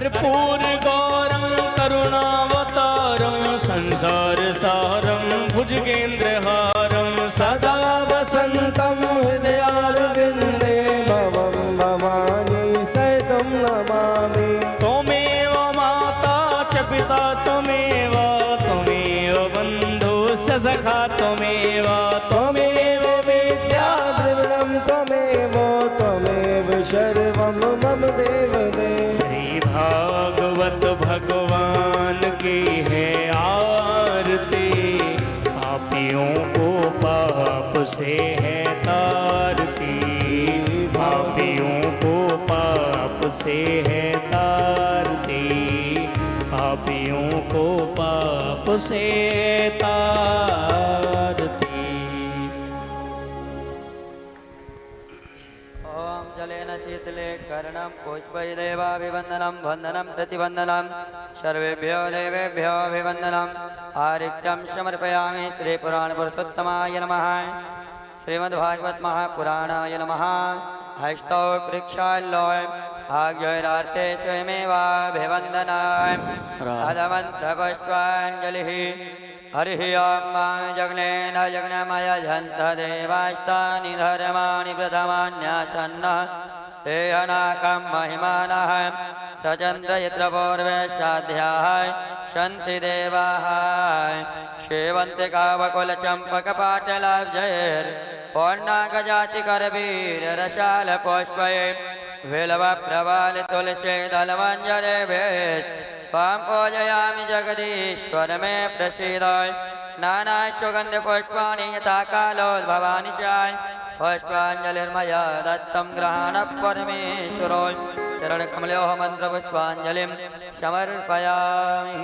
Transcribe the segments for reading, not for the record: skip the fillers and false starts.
कर्पूर गौरम करुणावतारम संसार सारम भुजगेन्द्रहारम सदा वसन्तं हृदयारविन्दे भवं भवानी सहितं नमामि। त्वमेव माता च पिता त्वमेव बन्धुश्च सखा त्वमेव त्वमेव विद्या द्रविणं त्वमेव सर्वं मम देवदेव। श्री भागवत भगवान की है आरती, पापियों को पाप से है तारती, पापियों को पाप से है तारती, पापियों को पाप से तारती। ओम जलेन शीतले कर्णं पुष्पैदेवाभिवन्दनं वन्दनं प्रतिवन्दनं सर्वेभ्यो देवेभ्यो अभिवन्दनम् आर्घ्यं समर्पयामि। त्रिपुराणपुरुषोत्तमाय नमः। श्रीमद्भागवत महापुराणाय नमः। हस्तौ वृक्षाल्लोय आज्ञैरार्थे स्वयमेवाभिवन्दनाय अधमन्त्रपुष्पाञ्जलिः। हरिः ओं जग्नेन जग्नमय जन्त देवास्तानि धर्माणि प्रथमान्यासन्नः ते अनाकं महिमानः सचन्द्र यत्र पूर्वे साध्याः सन्ति देवाः सेवन्ते कावकुलचम्पकपाटलाब्जैर् पूर्णागजातिकरवीररसालपुष्पैः बिल्वप्रवालतुलसीदलमञ्जरेभिः त्वां पूजयामि जगदीश्वर मे प्रसीद। नानासुगन्धपुष्पाणि यथा कालोद्भवानि च पुष्पाञ्जलिर्मया दत्तं गृहाणः परमेश्वरो। चरणकमलोः मन्त्रपुष्पाञ्जलिं समर्पयामि।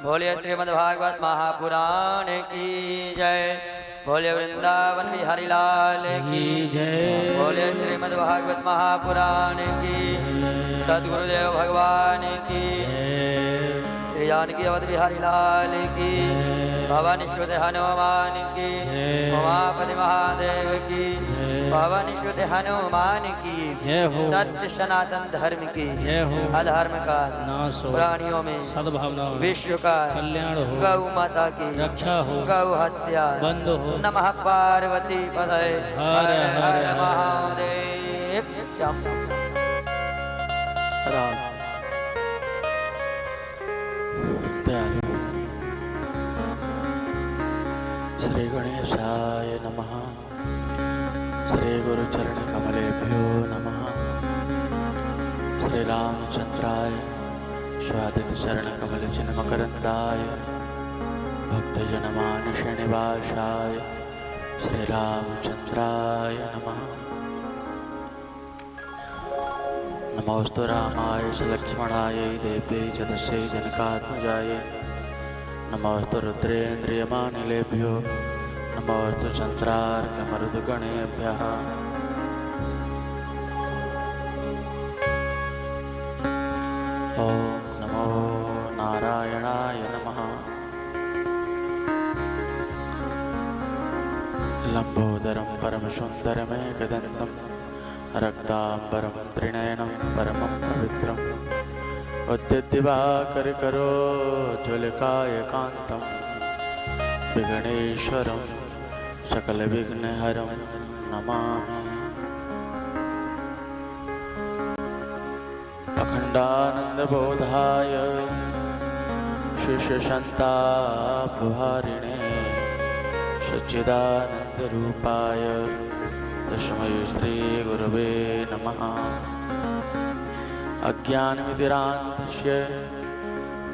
बोलिए श्रीमद्भागवत महापुराण की जय। बोले वृंदावन बिहारी लाल की जय। बोले श्रीमद्भागवत महापुराण की। सद्गुरुदेव भगवान की। श्री जानकी अवध बिहारी लाल की। भवन शुद्ध हनुमान की। उमापति महादेव की। भवन शुद्ध हनुमान की जय हो। सत्य सनातन धर्म की जय हो। अधर्म का नाश हो। प्राणियों में सद्भावना विश्व का कल्याण हो। गौ माता की रक्षा हो। गौ हत्या बंद हो। नमः पार्वती पदय हर हर महादेव। राम दयालु श्री गणेशाय नमः। श्री गुरुचरण कमलेभ्यो नमः। श्री रामचंद्राय स्वादित चरण कमल चिन्मकरंदाय भक्तजनमानस निवासाय श्री रामचंद्राय नमः। नमोस्तु रामाय लक्ष्मणाय देवे च तस्यै जनकात्मजाय। नमोस्तु रुद्रेन्द्रियमानिलेभ्यो नमोस्तु चन्द्रार्कमरुदगणेभ्यः। ॐ नमो नारायणाय नमः। लम्बोदरं परमसुन्दरमेकदन्तं रक्ताम्बरं त्रिनयनं परमं पवित्रम् उद्यद्दिवाकरकरो ज्वलकायकान्तं विघ्नेश्वरं सकलविघ्नहरं नमामि। अखण्डानन्दबोधाय शिष्यसन्तापहारिणे सच्चिदानन्दरूपाय तस्मै श्रीगुरवे नमः। अज्ञानविधिरान्तस्य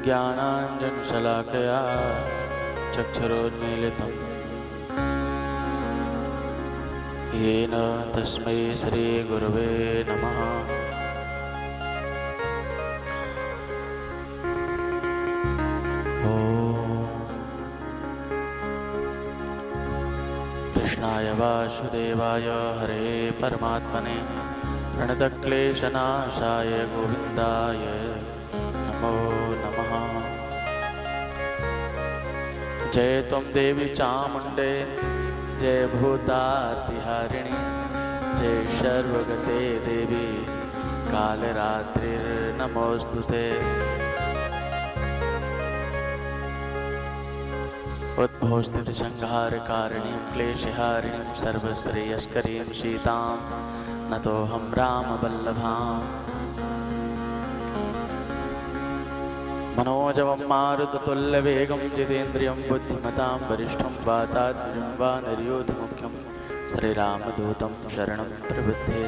ज्ञानाञ्जनशलाकया चक्षुरोन्मीलितं येन तस्मै श्रीगुरवे नमः। कृष्णाय वासुदेवाय हरे परमात्मने प्रणतक्लेशनाशाय गोविन्दाय नमो नमः। जय त्वं देवी चामुण्डे जय भूतार्तिहारिणी जय सर्वगते देवी कालरात्रिर्नमोस्तुते। नमोस्तुते। उद्भव स्थिति संहार कारिणीं क्लेशहारिणीं सर्वश्रेयस्करीं सीतां नतोऽहं रामवल्लभाम्। मनोजवं मारुततुल्यवेगं जितेन्द्रियं बुद्धिमतां वरिष्ठं वातात्मजं वानरयोधमुख्यं श्रीरामदूतं शरणं प्रपद्ये।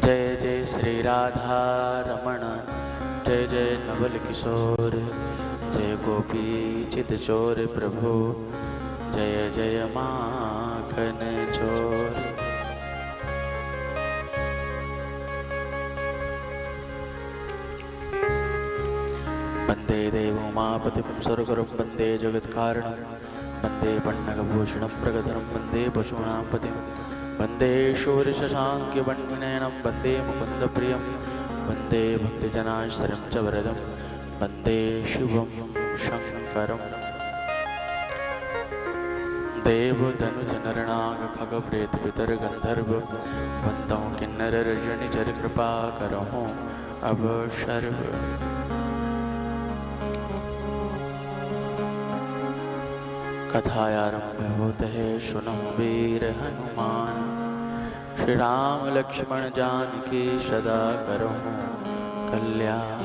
जय जय श्री राधा रमण, जय जय नवल किशोर, जय गोपी चित चोर प्रभु, जय जय माखन चोर। वंदे देवोमापतिं स्वर्गरुं वंदे जगत्कारणं, वंदे पन्नगभूषणं प्रगधरं, वंदे पशूनां पतिं, वंदे शूरशशाङ्क्यवह्निनयनं, वंदे मुकुन्दप्रियं, वंदे भक्तजनाश्रयं च वरदं, वंदे शिवं शङ्करम्। देवतनुजनरनागखगप्रेतपितरगन्धर्व वन्दौ किन्नररजनिचरकृपाकरौ अब शर्व। कथायारम्भ होते है सुनो वीर हनुमान, श्री राम लक्ष्मण जानकी सदा करो कल्याण।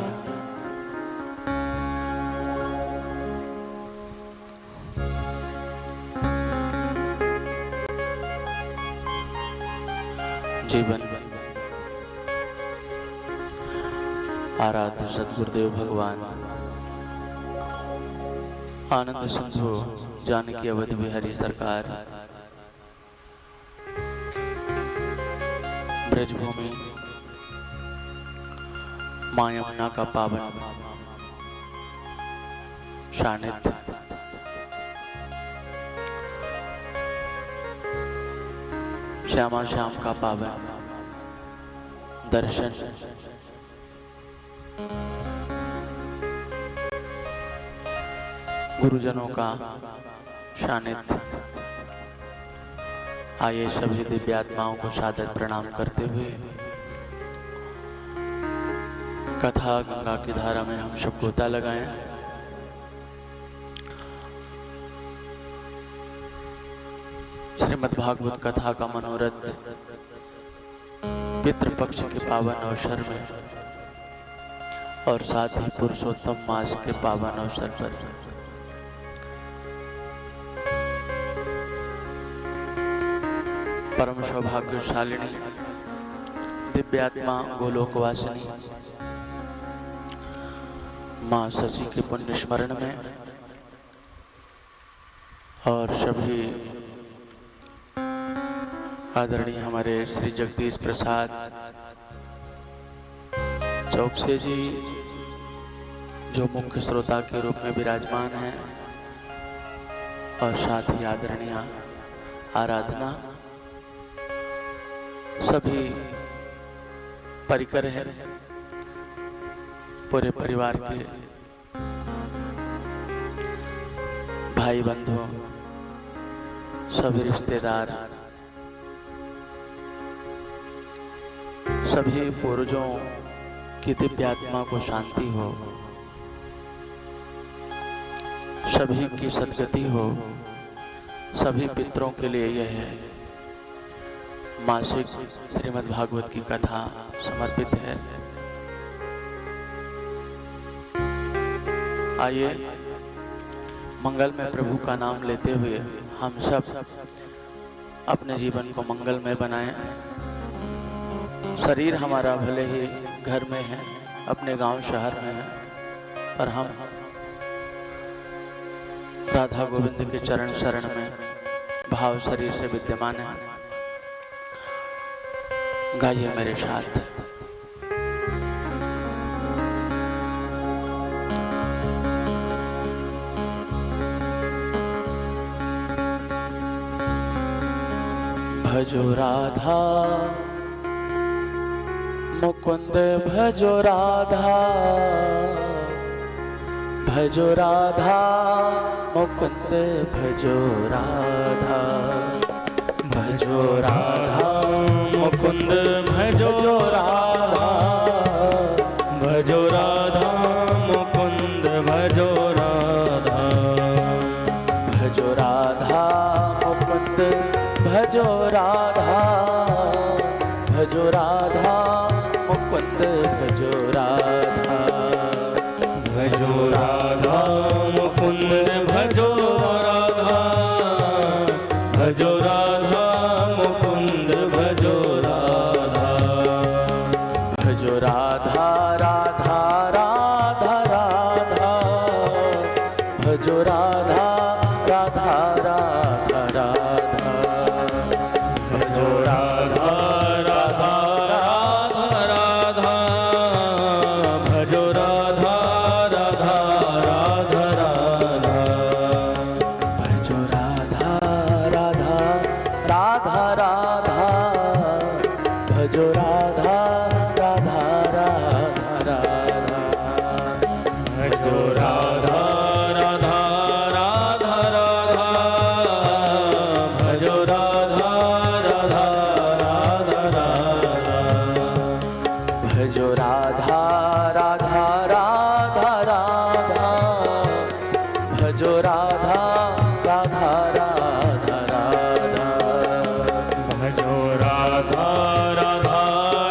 जीवन आराध्य सद्गुरुदेव भगवान आनंद सिंधु जानकी अवध बिहारी सरकार ब्रजभूमि मां यमुना का पावन सानिध्य, श्यामा श्याम का पावन दर्शन, गुरुजनों का सानिध्य। आइए सभी दिव्यात्माओं को सादर प्रणाम करते हुए कथा गंगा की धारा में हम सब गोता लगाएं। श्रीमद्भागवत कथा का मनोरथ पितृपक्ष के पावन अवसर में और साथ ही पुरुषोत्तम मास के पावन अवसर पर परम सौभाग्यशालिनी दिव्यात्मा गोलोकवासिनी मां शशि के पुण्य स्मरण में और सभी आदरणीय हमारे श्री जगदीश प्रसाद चौकसे जी जो मुख्य श्रोता के रूप में विराजमान हैं और साथ ही आदरणीय आराधना सभी परिकर हैं, पूरे परिवार के भाई बंधु सभी रिश्तेदार सभी पूर्वजों की दिव्य आत्मा को शांति हो, सभी की सद्गति हो। सभी पितरों के लिए यह है मासिक श्रीमद् भागवत की कथा समर्पित है। आइए मंगल में प्रभु का नाम लेते हुए हम सब अपने जीवन को मंगलमय बनाएं। शरीर हमारा भले ही घर में है, अपने गांव शहर में है, पर हम राधा गोविंद के चरण शरण में भाव शरीर से विद्यमान है। गाइए मेरे साथ। भजो राधा मुकुंद भजो राधा, भजो राधा मुकुंद भजो राधा, भजो राधा मुकुंद भजो राधा, भजो राधा मुकुंद भजो राधा, भजो राधा मुकुंद भजो राधा, भजो राधा मुकुंद भजो राधा, भजो राधा मुकुंद भजो राधा, भजो राधा मुकुंद भजो राधा, भजो राधा राधा राधा राधा, भजो राधा राधा राधा राधा, भजो राधा राधा राधा राधा, भजो राधा राधा राधा राधा, भजो राधा राधा राधा राधा, भजो राधा राधा राधा राधा, भजो राधा राधा राधा राधा, भजो राधा राधा राधा राधा, भजो राधा राधा राधा राधा, भजो राधा राधा राधा राधा, भजो राधा राधा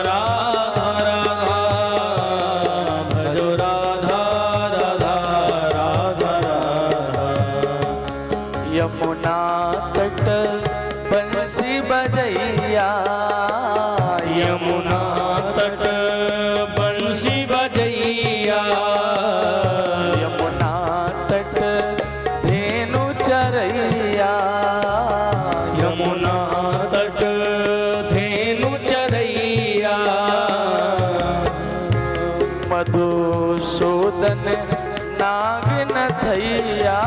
राधा राधा, भजो राधा राधा राधा राधा, यमुना तट बंसी बजैया, यमुना तट बंसी बजैया, यमुना तट धेनु चरैया, यमुना तट धेनु चरैया, मधुसूदन नाग नथैया,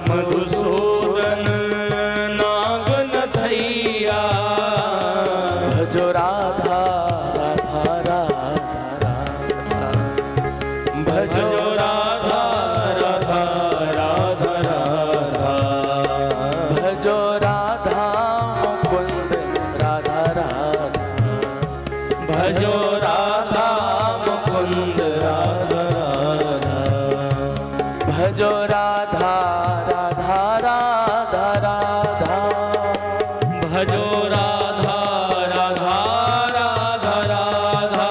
मधुसूदन नाग नथैया, भजो राधा राधा राधा राधा, भजो राधा राधा राधा राधा, भजो राधा मुकुंद राधा राधा, भजो राधा मुकुंद राधा राधा, भजो राधा राधा राधा राधा, भजो राधा राधा राधा राधा,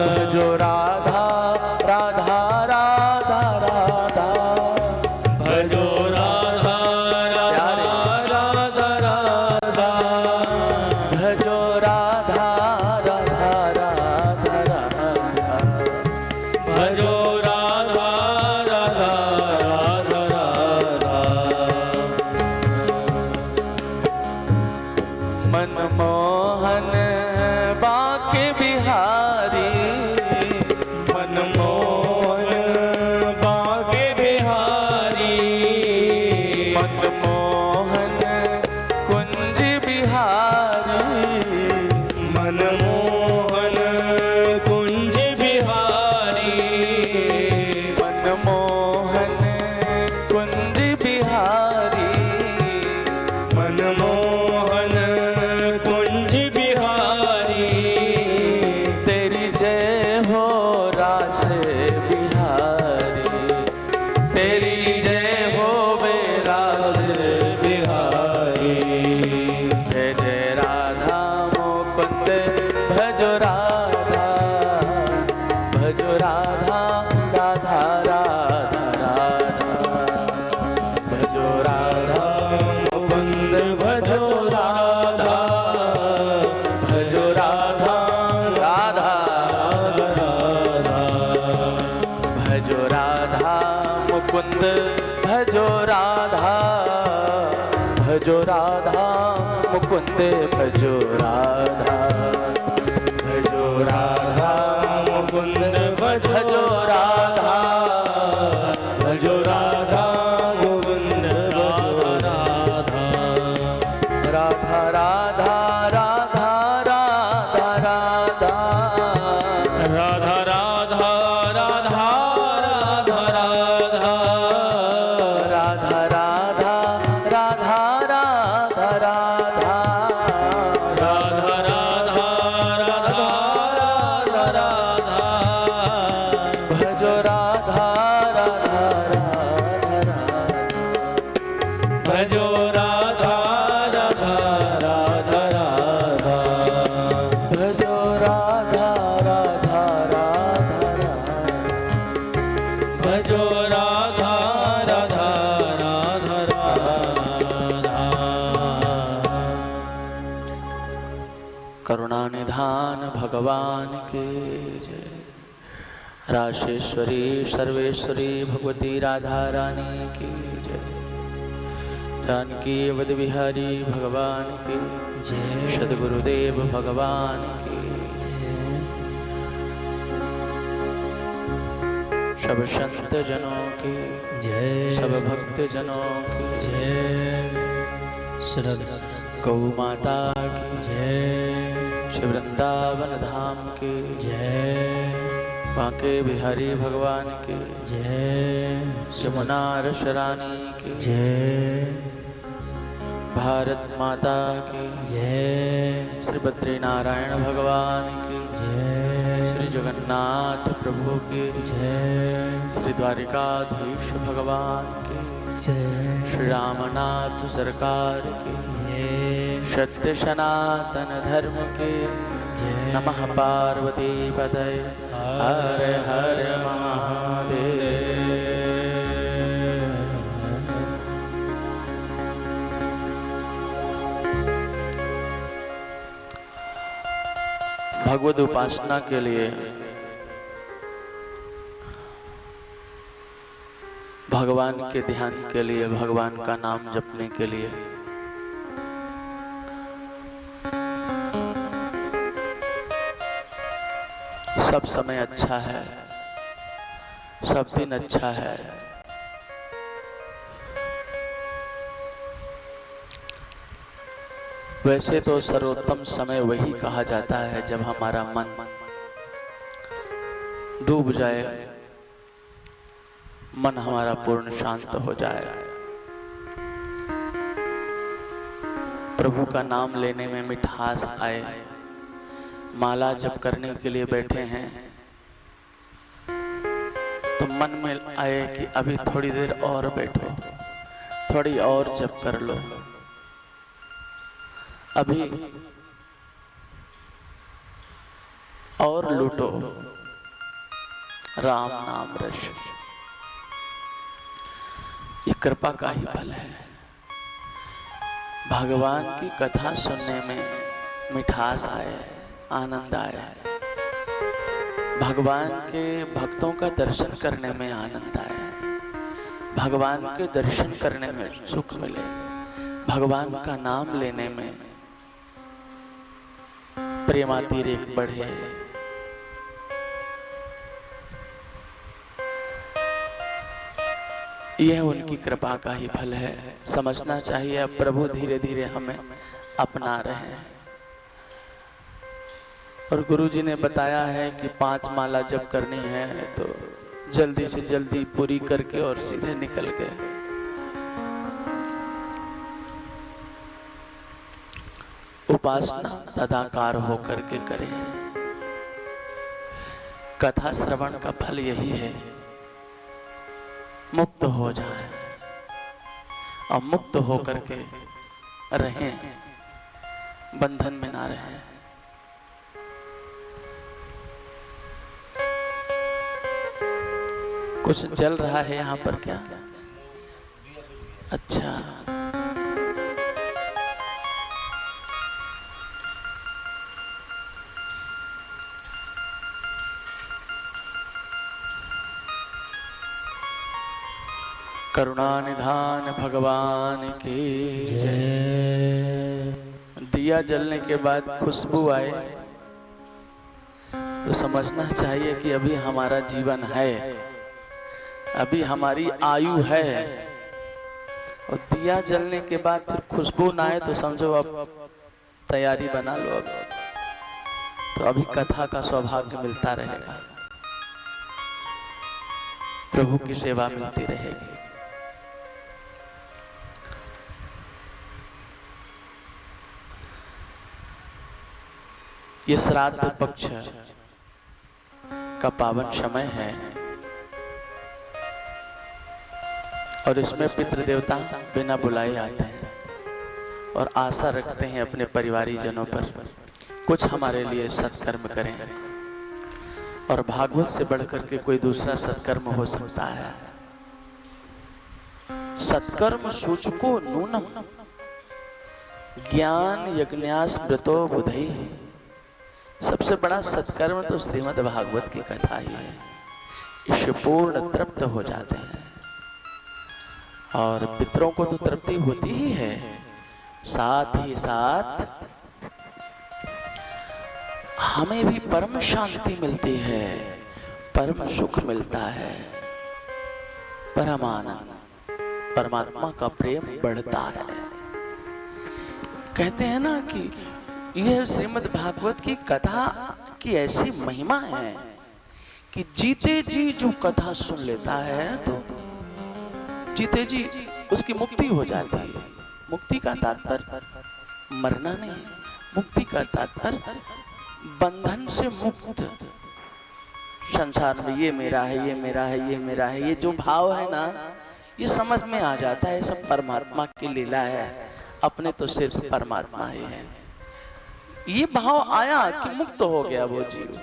भजो राधा राधा राधा राधा, भजो राधा राधा राधा राधा, भजो राधा राधा राधा राधा, भजो राधा राधा राधा राधा, मनमोहन बाके बिहारी, मनमोहन बागे बिहारी, मनमोहन कुंज बिहारी, मनमोहन कुंज बिहारी, मनमोहन कुंज बिहारी, मनमोहन कुंज बिहारी, तेरी जय हो रास बिहारी, तेरी जय हो बेरास बिहारी, जय जय राधा मुकुंद भजो राधा, भजो राधा राधा राधा राधा, भजो राधा मुकुंद भजो राधा, भजो राधा राधा राधा, भजो राधा मुकुंद भजो राधा, भजो राधा मुकुंद भजो राधा, भजो राधा मुकुंद भजो राधा, भजो राधा गोविंद भजो राधा, राधा राधा राधा राधा राधा, राधा राधा राधा राधा राधा, राधा राधा राधा राधा करुणानिधान भगवान के जय। राशेश्वरी सर्वेश्वरी भगवती राधा रानी की जय। जानकी अवध बिहारी भगवान की जय। सद्गुरुदेव भगवान की जय। सब संत जनों की जय। सब भक्त जनों की जय। श्रद्धा गौ माता की जय। श्री वृंदावन धाम की जय। बांके बिहारी भगवान की जय। यमुना रस रानी की जय। भारत माता की जय। श्री बद्री नारायण भगवान की जय। श्री जगन्नाथ प्रभु की जय। श्री द्वारिकाधीश भगवान की जय। श्री रामनाथ सरकार की जय। सत्य सनातन धर्म के जय। नमः पार्वती पतये हर हर महादेव। भगवद उपासना के लिए भगवान के ध्यान के लिए भगवान का नाम जपने के लिए सब समय अच्छा है, सब दिन अच्छा है। वैसे तो सर्वोत्तम समय वही कहा जाता है जब हमारा मन डूब जाए, मन हमारा पूर्ण शांत हो जाए, प्रभु का नाम लेने में मिठास आए। माला जप करने के लिए बैठे हैं तो मन में आए कि अभी थोड़ी देर और बैठो, थोड़ी और जप कर लो, अभी और लूटो राम नाम रस। ये कृपा का ही फल है। भगवान की कथा सुनने में मिठास आए, आनंद आए, भगवान के भक्तों का दर्शन करने में आनंद आए, भगवान के दर्शन करने में सुख मिले, भगवान का नाम लेने में प्रेमातिरेक बढ़े। यह उनकी कृपा का ही फल है। समझना चाहिए अब प्रभु धीरे धीरे हमें अपना रहे हैं। और गुरु जी ने बताया है कि 5 माला जब करनी है तो जल्दी से जल्दी पूरी करके और सीधे निकल गए। उपासना तदाकार होकर के करें। कथा श्रवण का फल यही है, मुक्त हो जाए और मुक्त होकर के रहें, बंधन में ना रहें। कुछ जल रहा है यहाँ पर क्या? अच्छा, करुणानिधान भगवान की जय। दिया जलने के बाद खुशबू आए तो समझना चाहिए कि अभी हमारा जीवन है, अभी हमारी आयु है। और दिया जलने के बाद फिर खुशबू ना आए तो समझो अब तैयारी बना लो। अब तो अभी कथा का सौभाग्य मिलता रहेगा, प्रभु की सेवा मिलती रहेगी। ये श्राद्ध पक्ष का पावन समय है और इसमें पितृ देवता बिना बुलाए आते हैं और आशा रखते हैं अपने परिवारी जनों पर कुछ हमारे लिए सत्कर्म करें। और भागवत से बढ़कर के कोई दूसरा सत्कर्म हो सकता है? सत्कर्म सूचको नूनम ज्ञान यज्ञास्मृतो बुधैः सबसे बड़ा सत्कर्म तो श्रीमद् भागवत की कथा ही है। इससे पूर्ण तृप्त हो जाते हैं और पितरों को तो तृप्ति होती ही है, साथ ही साथ हमें भी परम शांति मिलती है, परम सुख मिलता है, परम आनंद, परमात्मा का प्रेम बढ़ता है। कहते हैं ना कि यह श्रीमद् भागवत की कथा की ऐसी महिमा है कि जीते जी जो कथा सुन लेता है तो जीते जी उसकी मुक्ति हो जाती है। मुक्ति का तात्पर्य मरना नहीं, मुक्ति का तात्पर्य बंधन से मुक्त। संसार में ये मेरा है, ये मेरा है, ये मेरा है, ये जो भाव है ना, ये समझ में आ जाता है सब परमात्मा की लीला है, अपने तो सिर्फ परमात्मा ही है। ये भाव आया कि मुक्त हो गया वो जीव।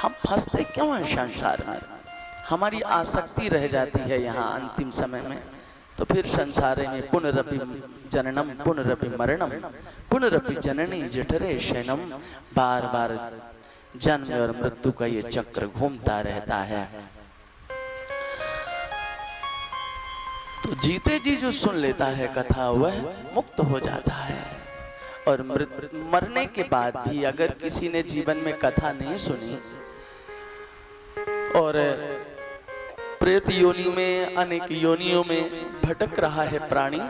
हम फंसते क्यों हैं संसार में? हमारी आसक्ति रह जाती है यहाँ अंतिम समय में, तो फिर संसार में पुनरपि जननम पुनरपि मरणम पुनरपि जननी जठरे शयनम, बार बार जन्म और मृत्यु का ये चक्र घूमता रहता है। तो जीते जी जो सुन लेता है कथा वह मुक्त हो जाता है। और मरने के बाद भी अगर किसी ने जीवन में कथा नहीं सुनी और प्रेत योनि में अनेक योनियों में भटक रहा है प्राणी,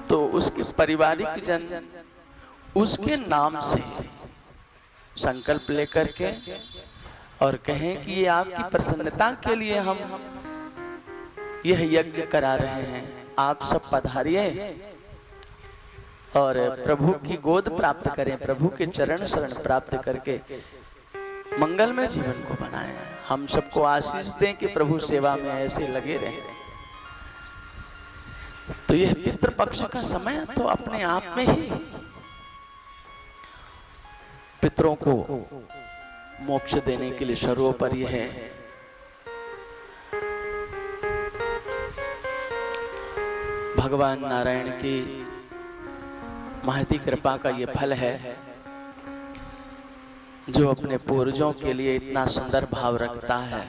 तो उसके पारिवारिक जन उसके नाम से संकल्प लेकर के और कहें कि ये आपकी प्रसन्नता के लिए हम यह यज्ञ करा रहे हैं, आप सब पधारिए और प्रभु की गोद प्राप्त करें, प्रभु के चरण शरण प्राप्त करके मंगलमय जीवन को बनाएं। हम सबको आशीष दें कि प्रभु सेवा में ऐसे लगे रहें। तो यह पितृपक्ष का समय तो अपने आप में ही पितरों को मोक्ष देने के लिए सर्वोपरि है। भगवान नारायण की महती कृपा का ये फल है जो अपने पूर्वजों के लिए इतना सुंदर भाव रखता है,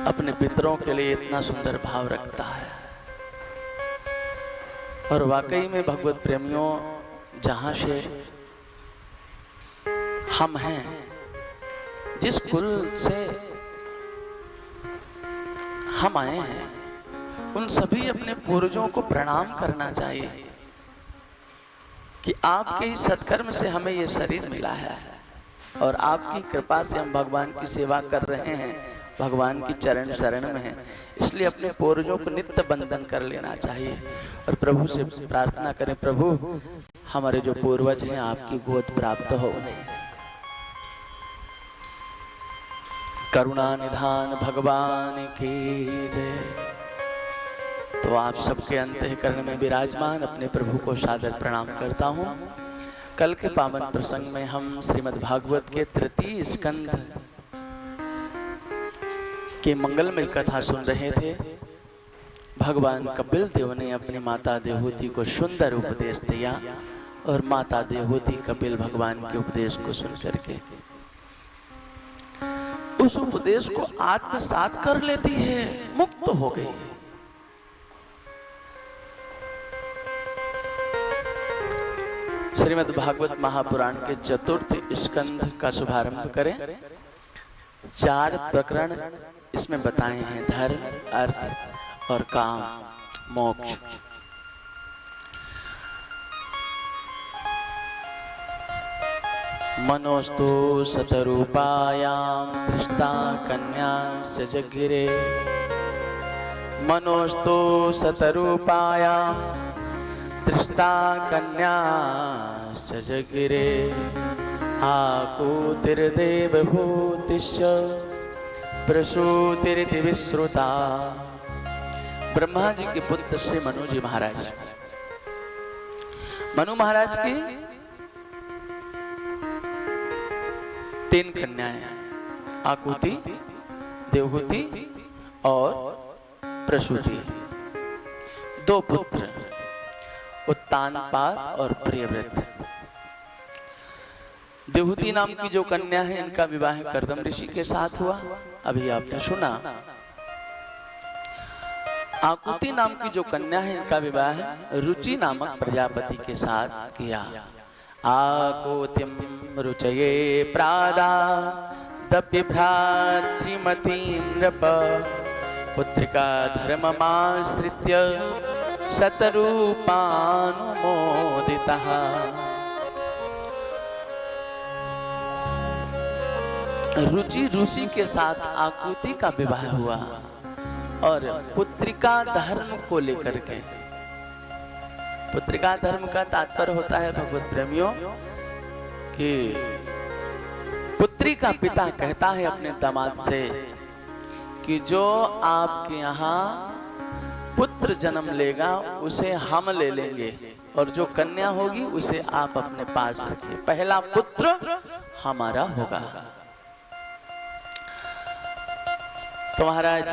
अपने पितरों के लिए इतना सुंदर भाव रखता है। और वाकई में भगवत प्रेमियों, जहां से हम हैं, जिस कुल से हम आए हैं, उन सभी अपने पूर्वजों को प्रणाम करना चाहिए कि आपके ही सत्कर्म से हमें ये शरीर मिला है और आपकी कृपा से हम भगवान की सेवा कर रहे हैं, भगवान की चरण शरण में हैं। इसलिए अपने पूर्वजों को नित्य बंधन कर लेना चाहिए और प्रभु से प्रार्थना करें, प्रभु हमारे जो पूर्वज हैं आपकी गोद प्राप्त हो उन्हें। करुणा निधान भगवान की जय। तो आप सबके अंतःकरण में विराजमान अपने प्रभु को सादर प्रणाम करता हूँ। कल के पावन प्रसंग में हम श्रीमद् भागवत के तृतीय स्कंध के मंगलमय कथा सुन रहे थे। भगवान कपिल देव ने अपनी माता देवहूति को सुंदर उपदेश दिया और माता देवहूति कपिल भगवान के उपदेश को सुन करके उस उपदेश को आत्मसात कर लेती है, मुक्त हो गई। श्रीमद् भागवत महापुराण के चतुर्थ स्कंध का शुभारंभ करें। 4 प्रकरण इसमें बताए हैं, धर्म, अर्थ और काम, मोक्ष। मनोस्तु शतरूपायां धृष्टा कन्या सजगिरे। मनोस्तु शतरूपायां धृष्टा कन्या सजगिरे। आकूतिर्देवभूतिश्च प्रसूतिरिति विश्रुता। ब्रह्मा जी के पुत्र श्री मनु जी महाराज, मनु महाराज की 3 कन्याएं, आकुति, देवहूति और प्रसूति। 2 पुत्र, उत्तानपाद और प्रियव्रत। देहूति नाम की जो कन्या है, इनका विवाह कर्दम ऋषि के साथ हुआ, अभी आपने सुना। आकुति नाम की जो कन्या है, इनका विवाह रुचि नामक प्रजापति के साथ किया। आकुतिम रुचये प्रादा दप्य भ्रातृमतीं नृप पुत्रिका धर्ममाश्रित्य शतरूपानुमोदितः। रुचि ऋषि के साथ आकुति का विवाह हुआ और पुत्रिका धर्म को लेकर के। पुत्रिका धर्म का तात्पर्य होता है भगवत प्रेमियों कि पुत्री का पिता कहता है अपने दामाद से कि जो आपके यहाँ पुत्र जन्म लेगा उसे हम ले लेंगे और जो कन्या होगी उसे आप अपने पास रखिए, पहला पुत्र हमारा होगा। तो महाराज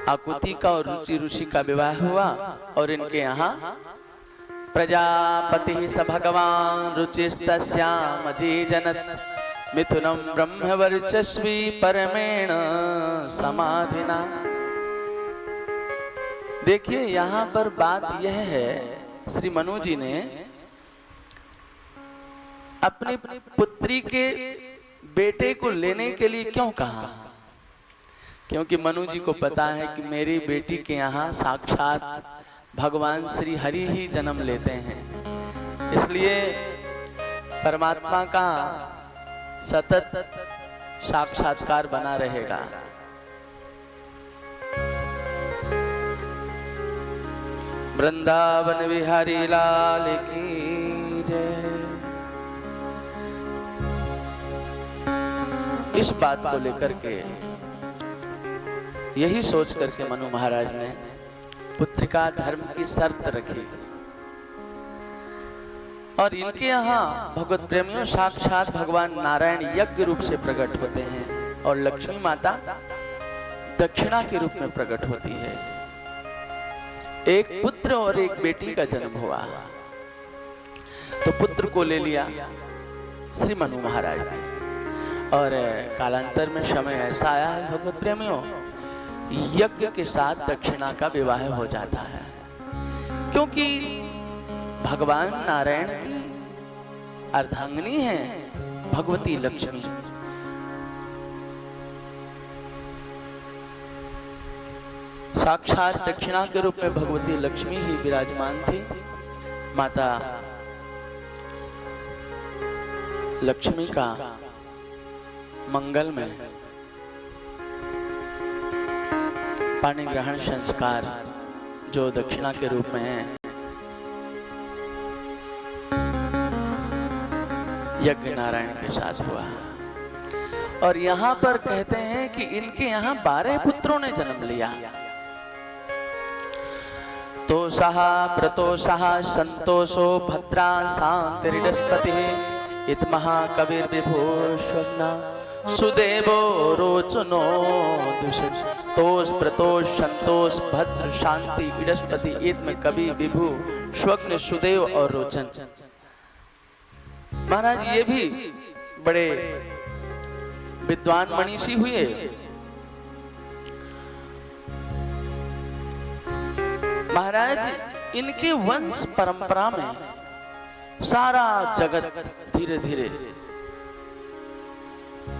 आकुति का और रुचि ऋषि का विवाह हुआ और इनके यहाँ प्रजापति स भगवान रुचिस्तस्यामजी जनत मिथुनम ब्रह्मवर्चस्वी परमेण समाधिना। देखिए यहाँ पर बात यह है, श्री मनु जी ने अपनी पुत्री के बेटे को लेने के लिए क्यों कहा? क्योंकि मनु जी को पता है कि मेरी बेटी के यहाँ साक्षात भगवान श्री हरि ही जन्म लेते हैं, इसलिए परमात्मा का सतत साक्षात्कार बना रहेगा। वृंदावन बिहारी लाल की जय। इस बात को लेकर के, यही सोच करके मनु महाराज ने पुत्रिका धर्म की शर्त रखी और इनके यहाँ भगवत प्रेमियों साक्षात भगवान नारायण यज्ञ रूप से प्रकट होते हैं और लक्ष्मी माता दक्षिणा के रूप में प्रकट होती है। एक पुत्र और एक बेटी का जन्म हुआ तो पुत्र को ले लिया श्री मनु महाराज ने और कालांतर में समय ऐसा आया है भगवत प्रेमियों, यज्ञ के साथ दक्षिणा का विवाह हो जाता है, क्योंकि भगवान नारायण की अर्धांगिनी है भगवती लक्ष्मी। साक्षात दक्षिणा के रूप में भगवती लक्ष्मी ही विराजमान थी। माता लक्ष्मी का मंगल में पानी ग्रहण संस्कार जो दक्षिणा के रूप में है, यज्ञ नारायण के साथ हुआ। और यहाँ पर कहते हैं कि इनके यहाँ 12 पुत्रों ने जन्म लिया। तो सहा प्रतोषः संतोषो भद्रा शांतिरिडस्पतिः इत महाकविर विभूषण सुदेवो रोचनो दुषण। तोष प्रतोष संतोष भद्र शांति इडस्पति इत्म कवि विभु स्वग्न सुदेव और रोचन। महाराज ये भी बड़े विद्वान मनीषी हुए। महाराज इनके वंश परंपरा में सारा जगत धीरे धीरे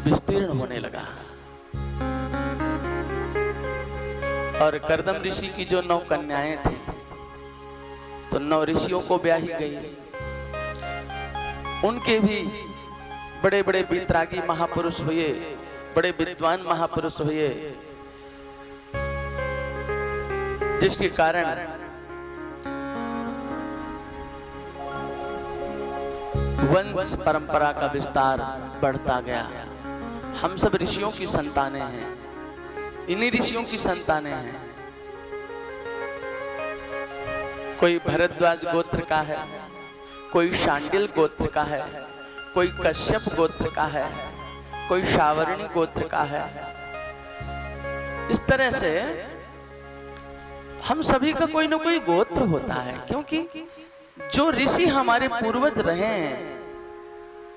विस्तीर्ण होने लगा और कर्दम ऋषि की जो 9 कन्याएं थी तो 9 ऋषियों को ब्याही गई। उनके भी बड़े बड़े वितरागी महापुरुष हुए, बड़े विद्वान महापुरुष हुए, जिसके कारण वंश परंपरा का विस्तार बढ़ता गया। हम सब ऋषियों की संतानें हैं, इन्हीं ऋषियों की संतानें हैं। कोई भरद्वाज गोत्र का है, कोई शांडिल गोत्र का है, कोई कश्यप गोत्र का है, कोई शावर्णी गोत्र का है। इस तरह से हम सभी का कोई ना कोई गोत्र होता है, क्योंकि जो ऋषि हमारे पूर्वज रहे हैं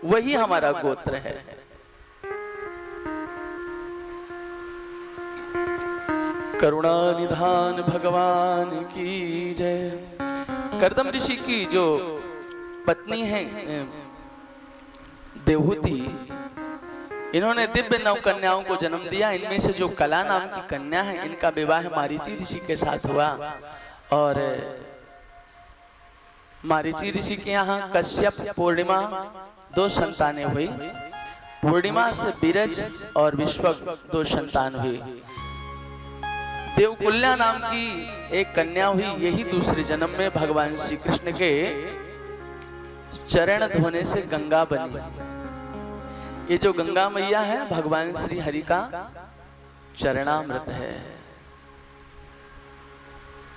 वही हमारा गोत्र है। करुणा निधान भगवान की जय। कर्दम ऋषि की जो पत्नी है देवहूति, इन्होंने दिव्य नव कन्याओं को जन्म दिया। इनमें से जो कला नाम की कन्या है, इनका विवाह मारीची ऋषि के साथ हुआ और मारीची ऋषि के यहाँ कश्यप पूर्णिमा 2 संतानें हुई। पूर्णिमा से बीरज और विश्वक 2 संतान हुई। देवकुल्या नाम की एक कन्या हुई। यही दूसरे जन्म में भगवान श्री कृष्ण के चरण धोने से गंगा बनी। ये जो गंगा मैया है भगवान श्री हरि का चरणामृत है।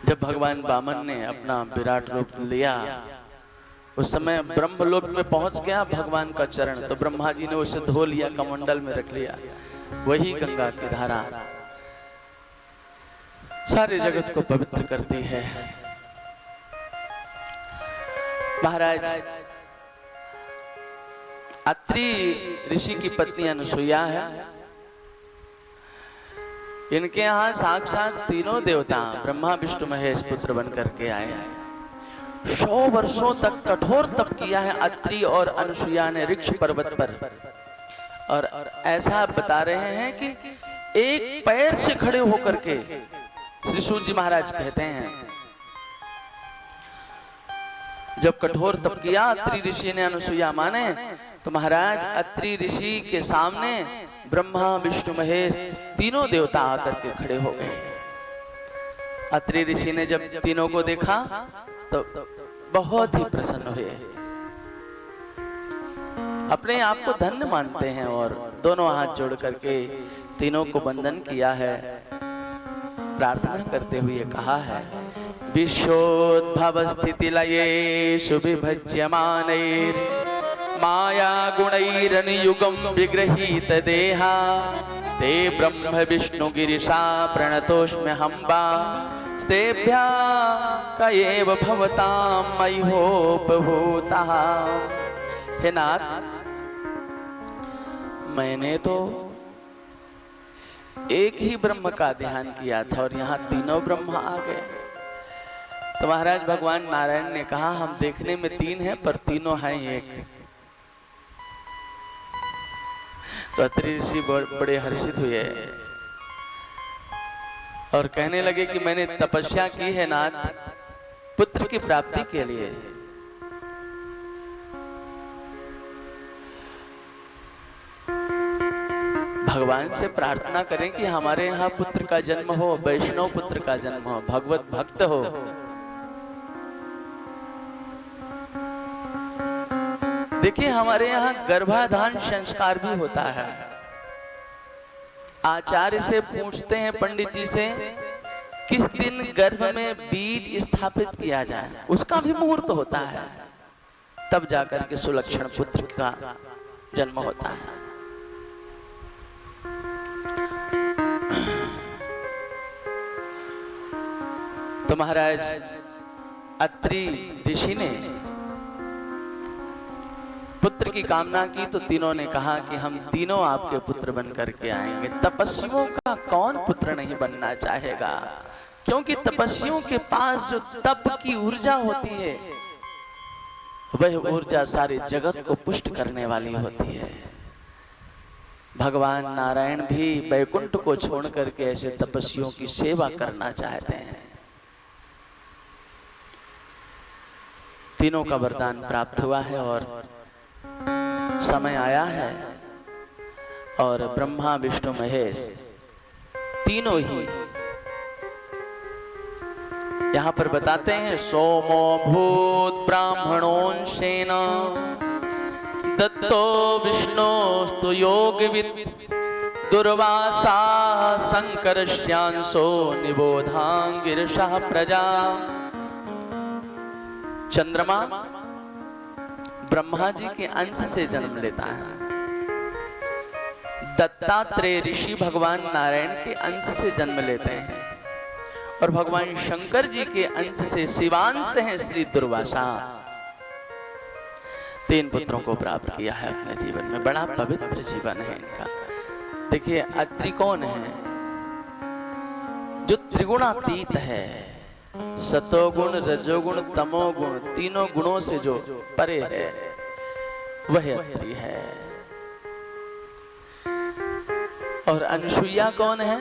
जब भगवान वामन ने अपना विराट रूप लिया, उस समय ब्रह्मलोक में पहुंच गया भगवान का चरण, तो ब्रह्मा जी ने उसे धो लिया, कमंडल में रख लिया। वही गंगा की धारा सारे जगत को पवित्र करती है। महाराज अत्रि ऋषि की पत्नी अनुसुईया है। इनके यहाँ साक्षात तीनों देवता ब्रह्मा विष्णु महेश पुत्र बन करके आए हैं। 100 वर्षों तक कठोर तप किया है अत्रि और अनुसुईया ने ऋक्ष पर्वत पर। और ऐसा बता रहे हैं कि एक पैर से खड़े होकर के श्री सूत जी महाराज कहते हैं, जब कठोर तप किया अत्रि ऋषि ने, अनुसुईया माने, तो महाराज अत्रि ऋषि के सामने ब्रह्मा विष्णु महेश तीनों देवता आकर के खड़े हो गए। अत्रि ऋषि ने जब तीनों को देखा तो बहुत ही प्रसन्न हुए, अपने आप को धन्य मानते हैं और दोनों हाथ जोड़ करके तीनों को वंदन किया है। प्रार्थना करते हुए कहा है, विश्वोद्भव स्थिति लयेषु विभज्यमानैर् माया गुणैरनुयुगं विगृहीत देहा ते ब्रह्म विष्णु गिरिशा प्रणतोष्म्य हम्बा तेभ्या कएव भवतां मह्योपभूतः। हे नाथ, मैंने तो एक ही ब्रह्म का ध्यान किया था और यहाँ तीनों ब्रह्म आ गए। तो महाराज भगवान नारायण ने कहा, हम देखने में 3 हैं पर तीनों हैं एक। तो अत्रि ऋषि बड़े हर्षित हुए और कहने लगे कि मैंने तपस्या की है नाथ पुत्र की प्राप्ति के लिए। भगवान से प्रार्थना करें कि हमारे यहाँ पुत्र का जन्म हो, वैष्णव पुत्र का जन्म हो, भगवत भक्त हो। देखिए हमारे यहाँ गर्भाधान संस्कार भी होता है। आचार्य से पूछते हैं पंडित जी से, किस दिन गर्भ में बीज स्थापित किया जाए, उसका भी मुहूर्त होता है, तब जाकर के सुलक्षण पुत्र का जन्म होता है। तो महाराज अत्रि ऋषि ने पुत्र की कामना की तो तीनों ने कहा कि हम तीनों आपके पुत्र बन करके आएंगे। तपस्वियों का कौन पुत्र नहीं बनना चाहेगा, क्योंकि तपस्वियों के पास जो तप की ऊर्जा होती है वह ऊर्जा सारे जगत को पुष्ट करने वाली होती है। भगवान नारायण भी वैकुंठ को छोड़ करके ऐसे तपस्वियों की सेवा करना चाहते हैं। तीनों का वरदान प्राप्त हुआ है और समय आया है और ब्रह्मा विष्णु महेश तीनों ही यहां पर बताते हैं, सोमो भूत ब्राह्मणोंशेन दत्तो विष्णोस्तु योगविद दुर्वासा संकर्ष्यांसो निबोधांगिरशः प्रजा। चंद्रमा ब्रह्मा जी के अंश से जन्म लेता है। दत्तात्रेय ऋषि भगवान नारायण के अंश से जन्म लेते हैं और भगवान शंकर जी के अंश से शिवांश हैं श्री दुर्वासा। 3 पुत्रों को प्राप्त किया है अपने जीवन में। बड़ा पवित्र जीवन है इनका। देखिए अत्रि कौन है? जो त्रिगुणातीत है, सतोगुण, रजोगुण, तमोगुण, तीनों गुणों से जो परे है, वह अत्रि है। और अनसुईया कौन है?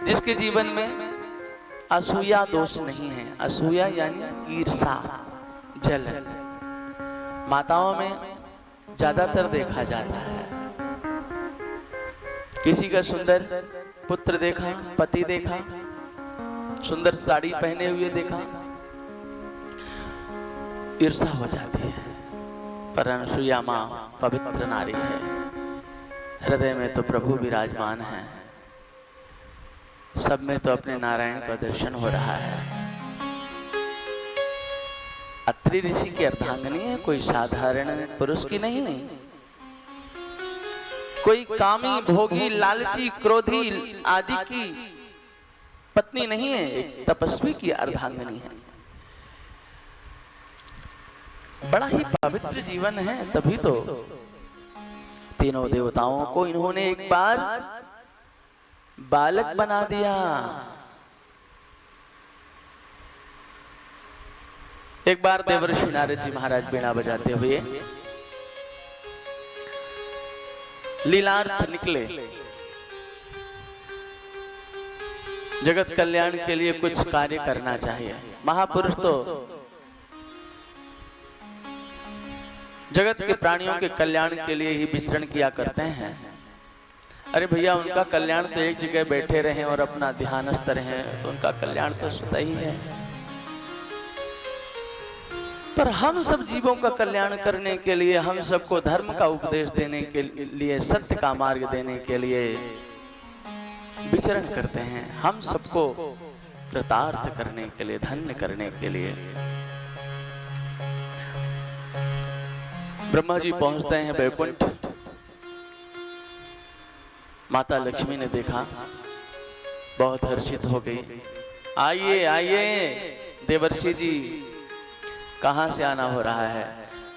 जिसके जीवन में असूया दोष नहीं है। असूया यानी ईर्षा, जलन। माताओं में ज्यादातर देखा जाता है। किसी का सुंदर पुत्र देखा, पति देखा, सुंदर साड़ी पहने हुए देखा, ईर्षा हो जाती है। पर अनसुईया मां पवित्र नारी है, हृदय में तो प्रभु विराजमान है, सब में तो अपने नारायण का दर्शन हो रहा है। अत्रि ऋषि की अर्धांगिनी है, कोई साधारण पुरुष की नहीं, कोई कामी, भोगी, लालची, क्रोधी आदि की पत्नी नहीं है, एक तपस्वी की अर्धांगिनी है। बड़ा ही पवित्र जीवन है। तभी तो तीनों देवताओं को इन्होंने एक बार बालक बना दिया। एक बार देवर्षि नारद जी महाराज बीणा बजाते हुए लीलार्थ निकले। जगत कल्याण के लिए कुछ कार्य करना चाहिए। महापुरुष तो जगत के प्राणियों के कल्याण के लिए ही विचरण किया करते हैं। अरे भैया, उनका कल्याण तो एक जगह बैठे रहें और अपना ध्यानस्थ रहें, तो उनका कल्याण तो स्वतः ही है। पर हम सब जीवों का कल्याण करने के लिए, हम सबको धर्म का उपदेश देने के लिए, सत्य का मार्ग देने के लिए विचरण करते हैं। हम सबको कृतार्थ करने के लिए, धन्य करने के लिए। ब्रह्मा जी पहुंचते हैं वैकुंठ। माता लक्ष्मी ने देखा, बहुत हर्षित हो गई। आइए आइए देवर्षि जी, कहां से आना हो रहा है?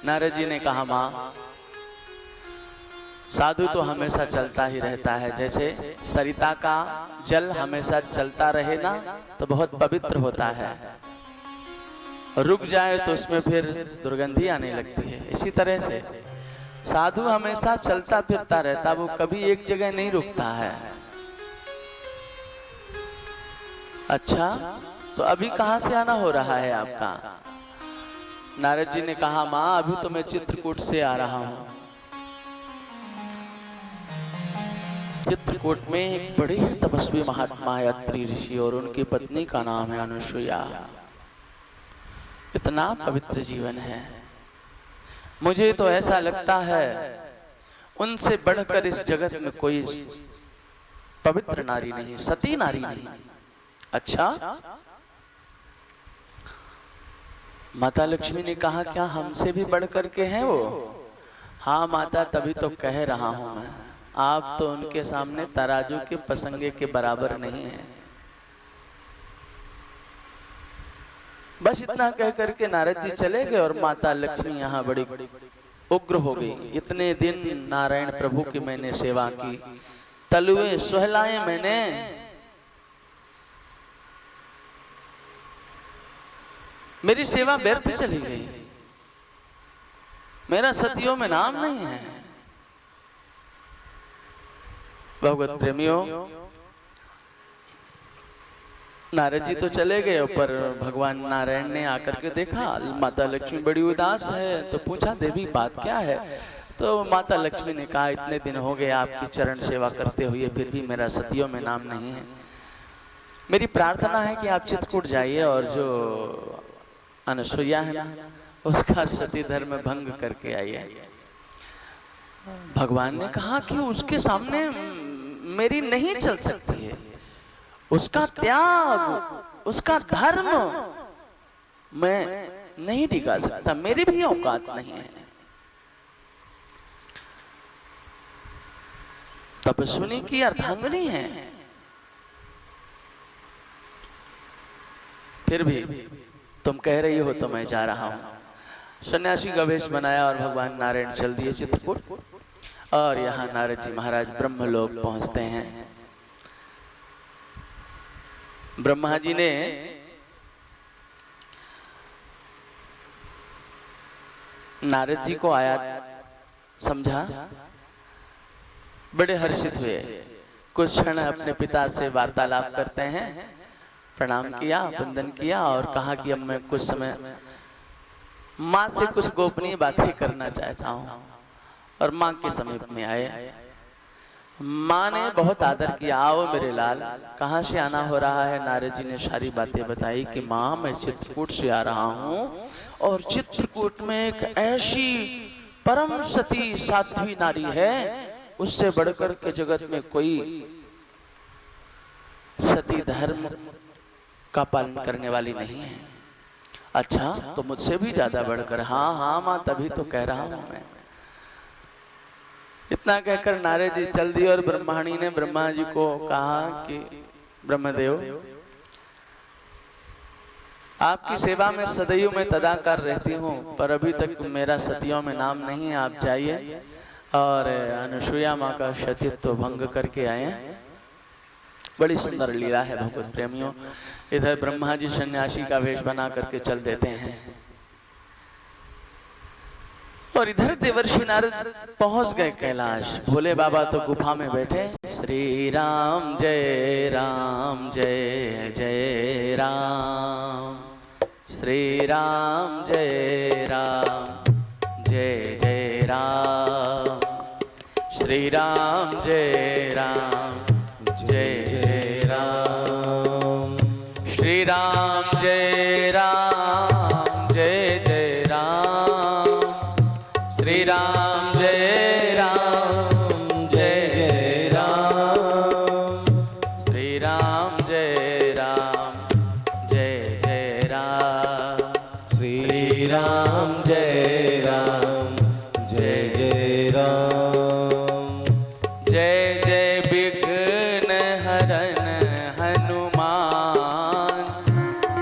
नारद जी ने कहा, मां, साधु तो हमेशा चलता ही रहता है। जैसे सरिता का जल हमेशा चलता रहे ना, तो बहुत पवित्र होता है। रुक जाए तो उसमें फिर दुर्गंधी आने लगती है। इसी तरह से साधु हमेशा चलता फिरता रहता, वो कभी एक जगह नहीं रुकता है। अच्छा, तो अभी कहां से आना हो रहा है आपका? नारद जी ने कहा, मां, अभी तो मैं चित्रकूट से आ रहा हूं। चित्रकूट में एक बड़े ही तपस्वी महात्मा है अत्रि ऋषि, और उनकी पत्नी का नाम है अनुसुईया। इतना पवित्र जीवन है। मुझे तो ऐसा लगता है उनसे बढ़कर इस जगत में कोई पवित्र नारी नहीं, सती नारी नहीं। अच्छा, माता लक्ष्मी ने कहा, क्या हमसे भी बढ़कर के हैं वो? हाँ माता, तभी तो कह रहा हूं मैं, आप तो उनके सामने तराजू के पसंगे के बराबर नहीं है। बस इतना कह करके नारद जी चले गए और माता लक्ष्मी यहाँ बड़ी उग्र हो गई। इतने दिन नारायण प्रभु की मैंने सेवा की, तलुए सुहलाए मैंने, मेरी सेवा व्यर्थ चली गई, मेरा सतियों में नाम नहीं है। भगवत प्रेमियों, नारद जी तो चले गए, पर भगवान नारायण ने आकर के देखा माता लक्ष्मी बड़ी उदास है, तो पूछा, देवी बात क्या है? तो माता लक्ष्मी ने कहा, इतने दिन हो गए आपकी चरण सेवा करते हुए, फिर भी मेरा सतियों में नाम नहीं है। मेरी प्रार्थना है कि आप चित्रकूट जाइए और जो अनुसुईया है ना, उसका सती धर्म भंग करके आइए। भगवान ने कहा कि उसके सामने मेरी नहीं चल सकती है, उसका त्याग, उसका धर्म मैं नहीं टिका सकता, मेरी भी औकात नहीं है। तपस्विनी की अर्धांगिनी है, फिर भी तुम कह रही हो तो मैं जा रहा हूं। सन्यासी का वेश बनाया और भगवान नारायण चल दिए चित्रकूट। और यहाँ नारद जी महाराज ब्रह्मलोक पहुंचते हैं। ब्रह्मा जी ने नारद जी को आया समझा, बड़े हर्षित हुए। कुछ क्षण अपने पिता से वार्तालाप करते हैं, प्रणाम किया, वंदन किया और कहा कि अब मैं कुछ समय माँ से कुछ गोपनीय बातें करना चाहता हूँ। और माँ के समीप में आए। माँ ने बहुत आदर किया, आओ मेरे लाल, कहाँ से आना हो रहा है? नारद जी ने सारी बातें बताई कि माँ मैं चित्रकूट से आ रहा हूँ और चित्रकूट में एक ऐसी परम सती साध्वी नारी है, उससे बढ़कर के जगत में कोई सती धर्म का पालन करने वाली नहीं है। अच्छा, तो मुझसे भी ज्यादा बढ़कर? हाँ हाँ माँ, तभी तो कह रहा हूं मैं। इतना कहकर नारद जी चल दिए और ब्रह्माणी ने ब्रह्मा जी को कहा कि ब्रह्मदेव, आपकी सेवा में सदैव में तदाकार रहती हूँ, पर अभी तक मेरा सतियों में नाम नहीं है। आप जाइए और अनुसुईया माँ का सतीत्व भंग करके आए। बड़ी सुंदर लीला है भगवत प्रेमियों। इधर ब्रह्मा जी सन्यासी का वेश बना करके चल देते हैं और इधर देवर्षि नारद पहुंच गए कैलाश। भोले बाबा तो गुफा में बैठे। श्री राम जय राम जय जय राम, श्री राम जय राम जय जय राम, श्री राम जय राम जय जय राम, श्री राम जय राम जय जय राम, श्री राम जय राम जय जय राम, श्री राम जय राम जय जय राम, श्री राम जय राम जय जय राम, जय जय विघ्न हरन हनुमान,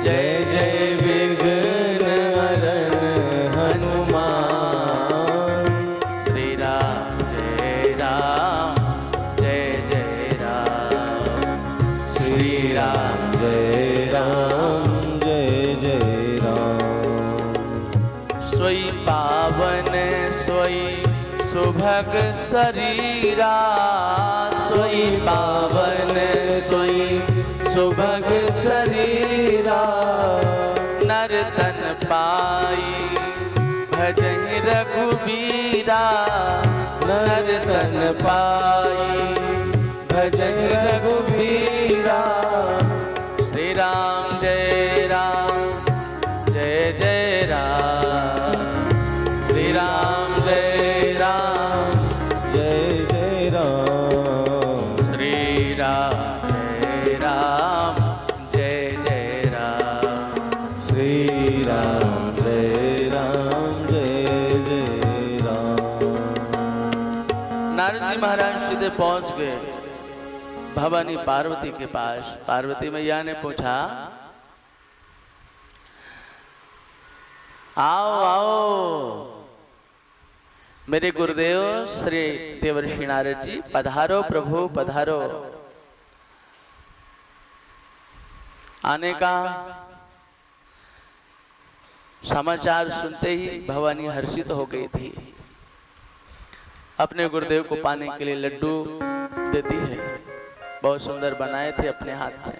जय जय विघ्न हरन हनुमान, श्री राम जय राम जय जय राम, श्री राम जय राम जय जय राम, सोई पावन सोई सुभग शरीरा, सोई पावन सोई सुभग शरीरा, नर तन पाई भजहि रघुबीरा, नर तन पाई भजन रघुबीरा, श्री राम जय राम जय जय राम, श्री राम जय राम जय जय राम, श्री राम जय राम जय जय राम, श्री राम जय राम जय जय राम। नारद जी महाराज सीधे पहुंच गए भवानी पार्वती के पास। पार्वती मैया ने पूछा, आओ आओ मेरे गुरुदेव श्री देवर्षि नारद जी, पधारो प्रभु पधारो। आने का समाचार सुनते ही भवानी हर्षित हो गई थी। अपने गुरुदेव को पाने के लिए लड्डू देती है, बहुत सुंदर बनाए थे अपने हाथ से।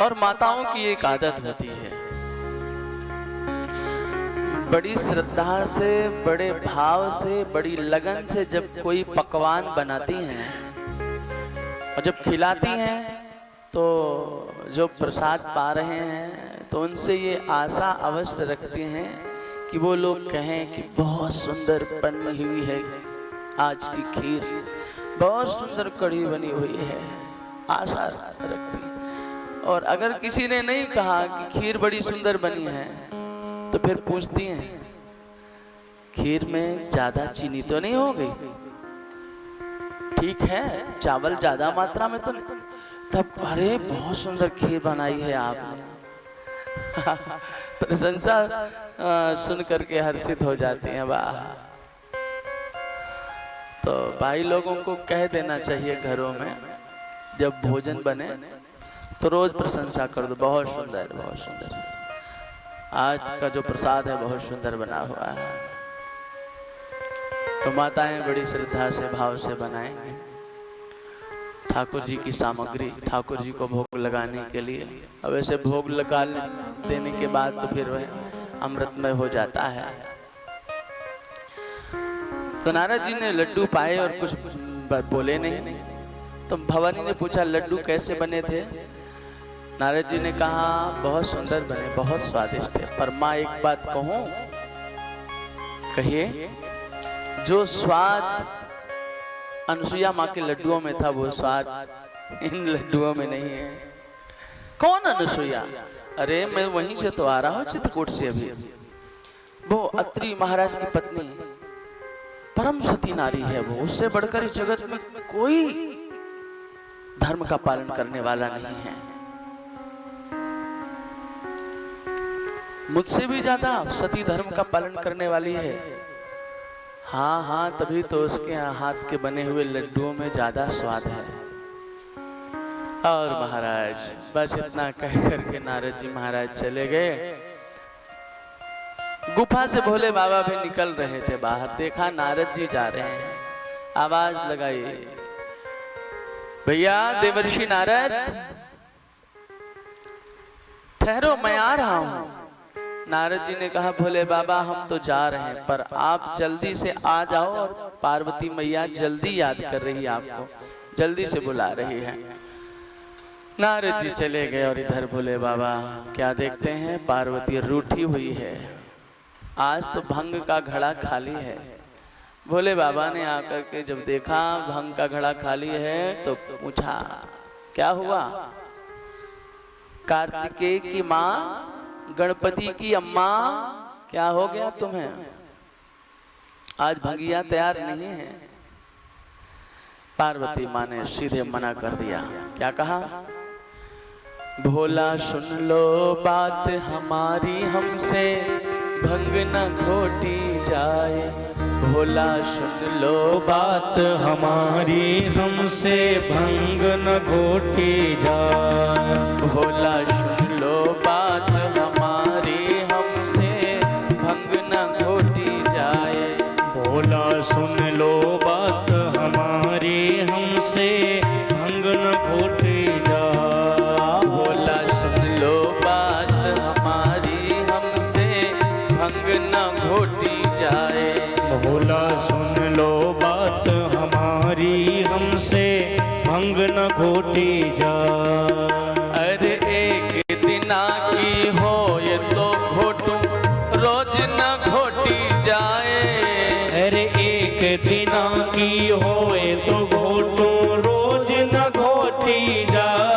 और माताओं की एक आदत होती है, बड़ी श्रद्धा से, बड़े भाव से, बड़ी लगन से जब कोई पकवान बनाती हैं और जब खिलाती हैं तो जो प्रसाद पा रहे हैं तो उनसे ये आशा अवश्य रखती हैं कि वो लोग कहें कि बहुत सुंदर बनी हुई है आज की खीर, बहुत सुंदर कढ़ी बनी हुई है, आशा रखती है। और अगर किसी ने नहीं कहा कि खीर बड़ी सुंदर बनी है तो फिर पूछती हैं, खीर में ज्यादा चीनी तो नहीं हो गई? ठीक है, चावल ज्यादा मात्रा में तो नहीं। तब अरे बहुत सुंदर खीर बनाई है आपने। प्रशंसा सुन करके हर्षित हो जाती हैं। वाह। तो भाई लोगों को कह देना चाहिए घरों में जब भोजन बने तो रोज प्रशंसा कर दो, बहुत सुंदर, बहुत सुंदर, आज का जो प्रसाद है बहुत सुंदर बना हुआ है। तो माताएं बड़ी श्रद्धा से भाव से बनाएंगे ठाकुर जी की सामग्री, ठाकुर जी को भोग लगाने के लिए। अब ऐसे भोग लगा देने के बाद तो फिर वह अमृतमय हो जाता है। तो नारद जी ने लड्डू पाए और कुछ बोले नहीं। तो भवानी ने पूछा लड्डू कैसे बने थे? नारद जी ने कहा बहुत सुंदर बने, बहुत स्वादिष्ट है। पर माँ एक बात कहूं, कहिए। जो स्वाद अनसुईया माँ के लड्डुओं में था वो स्वाद इन लड्डुओं में नहीं है। कौन अनसुईया? अरे मैं वहीं से तो आ रहा हूँ, चित्रकूट से। अभी वो अत्रि महाराज की पत्नी परम सती नारी है वो। उससे बढ़कर इस जगत में कोई धर्म का पालन करने वाला नहीं है। मुझसे भी ज्यादा सती धर्म का पालन करने वाली है। हाँ हाँ, तभी तो उसके हाथ के बने हुए लड्डुओं में ज्यादा स्वाद है। और महाराज बस इतना कह करके नारद जी महाराज चले गए। गुफा से भोले बाबा भी निकल रहे थे बाहर। देखा नारद जी जा रहे हैं, आवाज लगाई, भैया देवर्षि नारद ठहरो, मैं आ रहा हूं। नारद जी ने कहा भोले बाबा हम तो जा रहे हैं, पर आप जल्दी से आ जाओ। और पार्वती मैया जल्दी याद कर रही है आपको, जल्दी से बुला रही है। नारद जी चले गए और इधर भोले बाबा क्या देखते हैं, पार्वती रूठी हुई है। आज तो भंग का घड़ा खाली है। भोले बाबा ने आकर के जब देखा भंग का घड़ा खाली है तो पूछा क्या हुआ? कार्तिकेय की माँ, गणपति की अम्मा, क्या हो गया तुम्हें? आज भंगिया तैयार नहीं है। पार्वती माँ ने सीधे मना कर दिया। क्या कहा? भोला सुन लो बात हमारी, हमसे भंग न घोटी जाए। भोला सुन लो बात हमारी, हमसे भंग न घोटी जाए। भोला सुन लो बात हमारी, हमसे भंग न घोटी जाए। भोला सुन लो बात हमारी, हमसे भंग न घोटी जाए। भोला सुन लो बात हमारी, हमसे भंग न घोटी जाए। भोला सुन लो बात हमारी, हमसे भंग न घोटी जाए। अरे एक दिना की हो ये तो घोटू, रोज न घोटी जाए। अरे एक दिना की होए तो घोटू, रोज न घोटी जाए।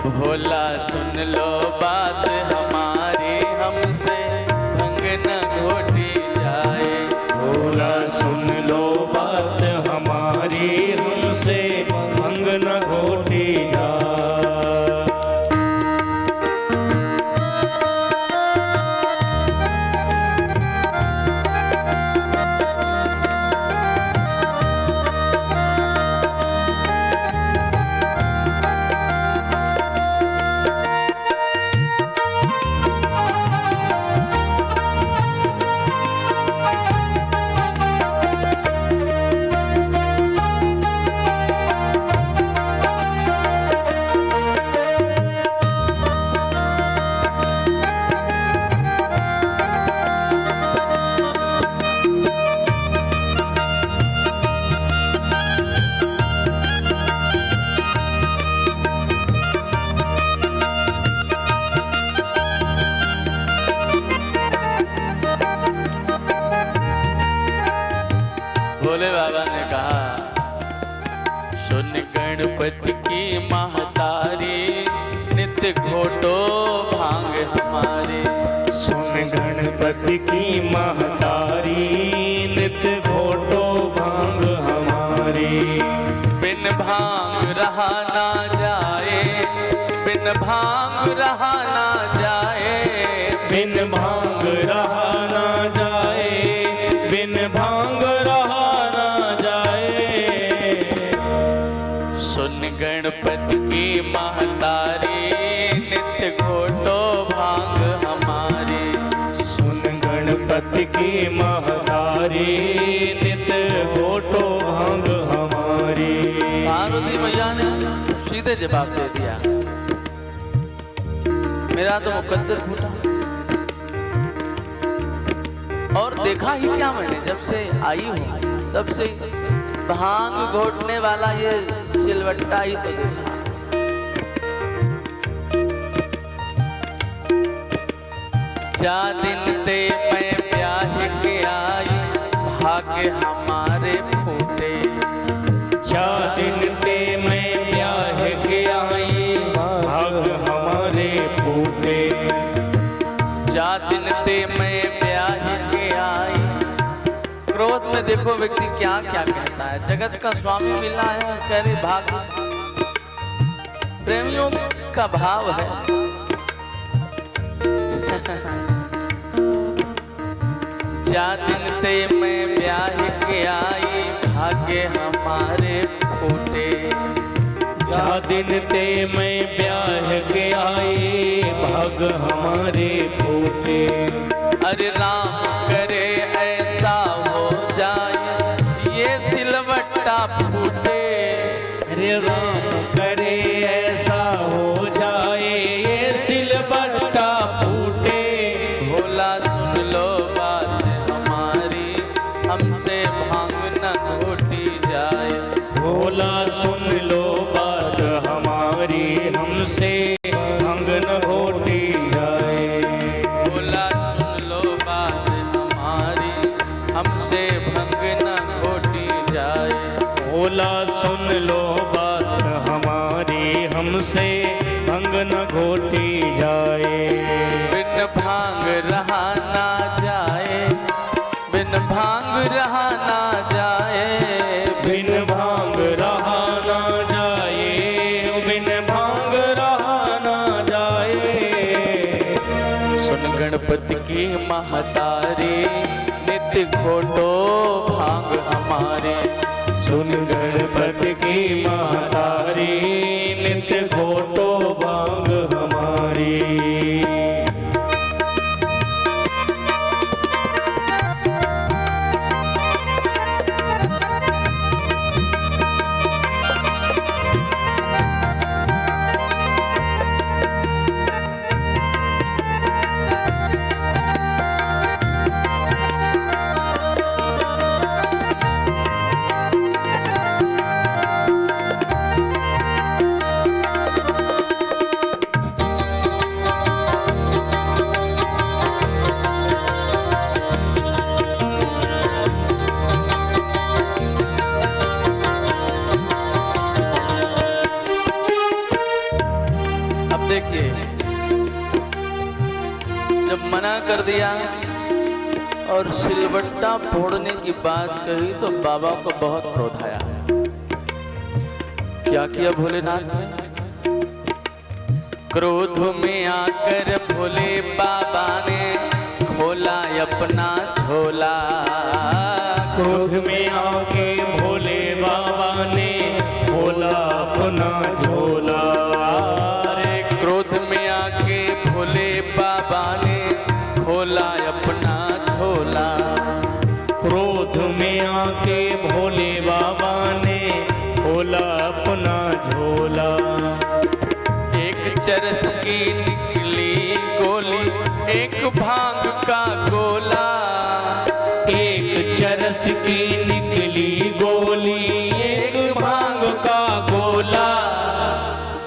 भोला सुन लो बात हमारी, हमसे भंग न घोटी जाए। भोला सुन लो बात हमारी, हमसे भंग न घोटी जाए। भोले बाबा ने कहा सुन गणपति की महतारी, नित्य घोटो भांग हमारी। सुन गणपति की महतारी, नित्य घोटो भांग हमारी। बिन भांग रहा ना जाए, बिन भांग रहा बिन भांग रहा ना जाए, बिन भांग रहा ना जाए। सुन गणपति की महतारी नित्य घोटो भांग हमारी। सुन गणपति की महतारी नित्य घोटो भांग हमारी। पार्वती मैया ने सीधे जवाब दे दिया, मेरा तो मुकद्दर फूटा। और देखा ही क्या मैंने, जब से आई हूं तब से भांग घोटने वाला ये सिलवट्टा ही तो देखा। जा दिन ते मैं ब्याह के आई, भाग्य हमारे फूटे। जा दिन ते मैं ब्याह के आई, भाग हमारे फूटे। जा दिन ते मैं ब्याह के आई। क्रोध में देखो व्यक्ति क्या क्या कहता है। जगत का स्वामी मिला है, कह रहे भाग। प्रेमियों का भाव है। जा दिन ते मैं ब्याह के आई, भाग्य हमारे फूटे। जा दिन ते मैं ब्याह के आई, भाग हमारे फूटे। अरे राम करे ऐसा हो जाए, ये सिलवट्टा फूटे। अरे राम करे ऐसा हो जाए, ये सिलवट्टा फूटे। भोला सुन लो बात हमारी, हमसे भांग न घोटी जाए। भोला सुन लो बात हमारी, हमसे भांग न घोटी जाए। भोला सुन लो बात हमारी, हमसे भंग न घोटी जाए। भोला सुन लो बात हमारी, हमसे भंग न घोटी जाए। बिन भांग रहा ना जाए, बिन भांग रहा ना जाए। बिन भांग रहा ना जाए, बिन भांग रहा ना जाए। सुन गणपति की महतारी, नित्य घोटो भांग हमारे। सुन गणपति की महतारी, नित्य घोटो भांग हमारी। देखिए, जब मना कर दिया और सिलवट्टा फोड़ने की बात कही तो बाबा को बहुत क्रोध आया। क्या किया भोलेनाथ ने? क्रोध में आकर भोले बाबा ने खोला अपना झोला। क्रोध में आके भोले बाबा ने खोला अपना झोला। अरे क्रोध में आके भोले बाबा ने खोला अपना झोला। क्रोध में आके भोले बाबा ने खोला अपना झोला। एक चरस की निकली गोली, एक भांग का गोला। एक चरस की निकली गोली, एक भांग का गोला।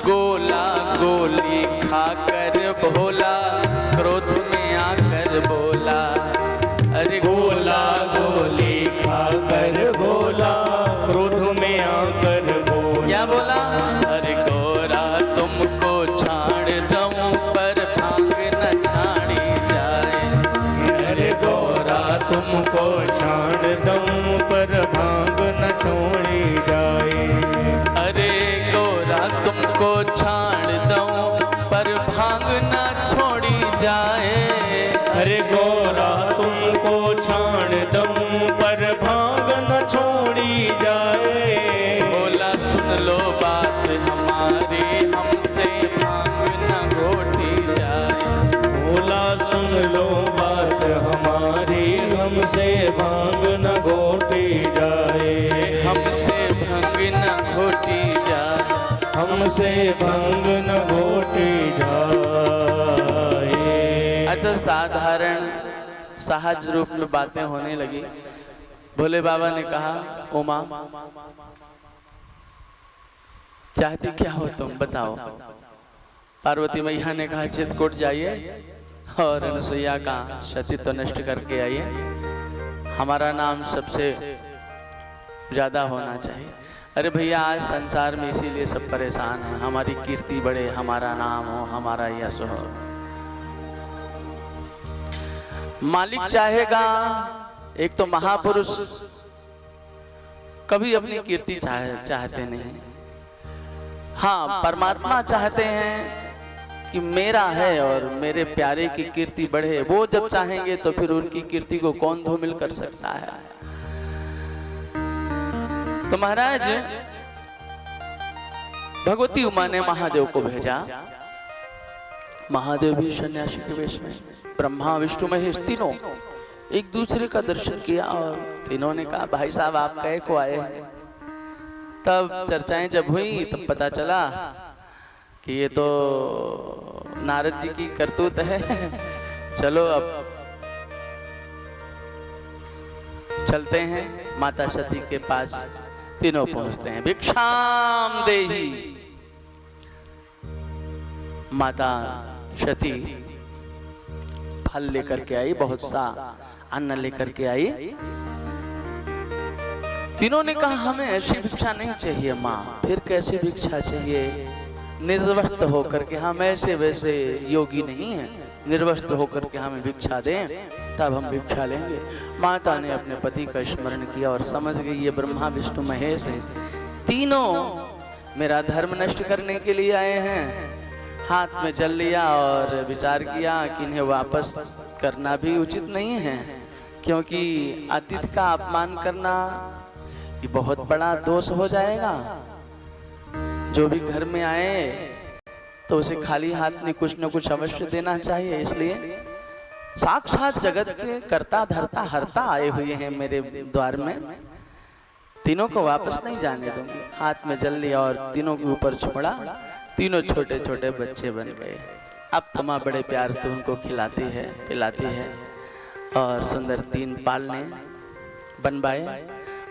गोला गोली खाकर भोला क्रोध में आकर बोला। अरे गोला गोली खाकर भोला क्रोध में आकर बोला। क्या बोला? अरे गोरा तुमको छाड़ दूं पर भांग न छाड़ी जाए। अरे गोरा अरे गौरा तुमको छाण दम पर भाग न छोड़ी जाए। भोला सुन लो बात हमारी, हमसे भांग न घोटी जाए। भोला सुन लो बात हमारी, हमसे भांग न घोटी जाए। हमसे भांग न घोटी जाए। हमसे भांग न घोटी जाए। अच्छा, साधारण सहज रूप में बातें होने लगी। भोले बाबा ने कहा, उमा चाहती क्या हो तुम, बताओ। पार्वती मैया ने कहा, चित्रकूट जाइए और अनुसुईया का सतीत्व नष्ट करके आइए। हमारा नाम सबसे ज्यादा होना चाहिए। अरे भैया, आज संसार में इसीलिए सब परेशान हैं, हमारी कीर्ति बढ़े, हमारा नाम हो, हमारा यश हो। मालिक चाहेगा, एक तो महापुरुष कभी अपनी कीर्ति चाहते नहीं। हाँ, परमात्मा चाहते हैं कि मेरा है और मेरे प्यारे की कीर्ति बढ़े। वो जब चाहेंगे तो फिर उनकी कीर्ति को कौन धूमिल कर सकता है। तो महाराज, भगवती उमा ने महादेव को भेजा। महादेव भी सन्यासी के वेश में, ब्रह्मा विष्णु महेश तीनों एक दूसरे का दर्शन किया और तीनों ने कहा, भाई साहब आप कहे को आए हैं। तब चर्चाएं जब हुई तब पता चला कि ये तो नारद जी की करतूत है। चलो अब चलते हैं माता सती के पास। तीनों पहुंचते हैं। भिक्षाम देही। माता सती फल लेकर के आई, बहुत सा अन्न लेकर के आई। तीनों ने कहा, हमें ऐसी भिक्षा नहीं चाहिए माँ। फिर कैसी भिक्षा चाहिए? निर्वस्त्र होकर के, हम ऐसे वैसे योगी नहीं हैं, निर्वस्त्र होकर के हमें भिक्षा दें तब हम भिक्षा लेंगे। माता ने अपने पति का स्मरण किया और समझ गई ये ब्रह्मा विष्णु महेश हैं, तीनों मेरा धर्म नष्ट करने के लिए आए हैं। हाथ में जल लिया और विचार किया कि इन्हें वापस करना भी उचित नहीं है, क्योंकि अतिथि का अपमान करना ये बहुत बड़ा दोष हो जाएगा। जो भी घर में आए तो उसे खाली हाथ में कुछ न कुछ अवश्य देना चाहिए। इसलिए साक्षात जगत के कर्ता धर्ता हरता आए हुए हैं मेरे द्वार में, तीनों को वापस नहीं जाने दूंगी। हाथ में जल लिया और तीनों के ऊपर छोड़ा। तीनों छोटे छोटे बच्चे बन गए। अब तो माँ बड़े प्यार से उनको खिलाती है पिलाती है और सुंदर तीन पालने बनवाए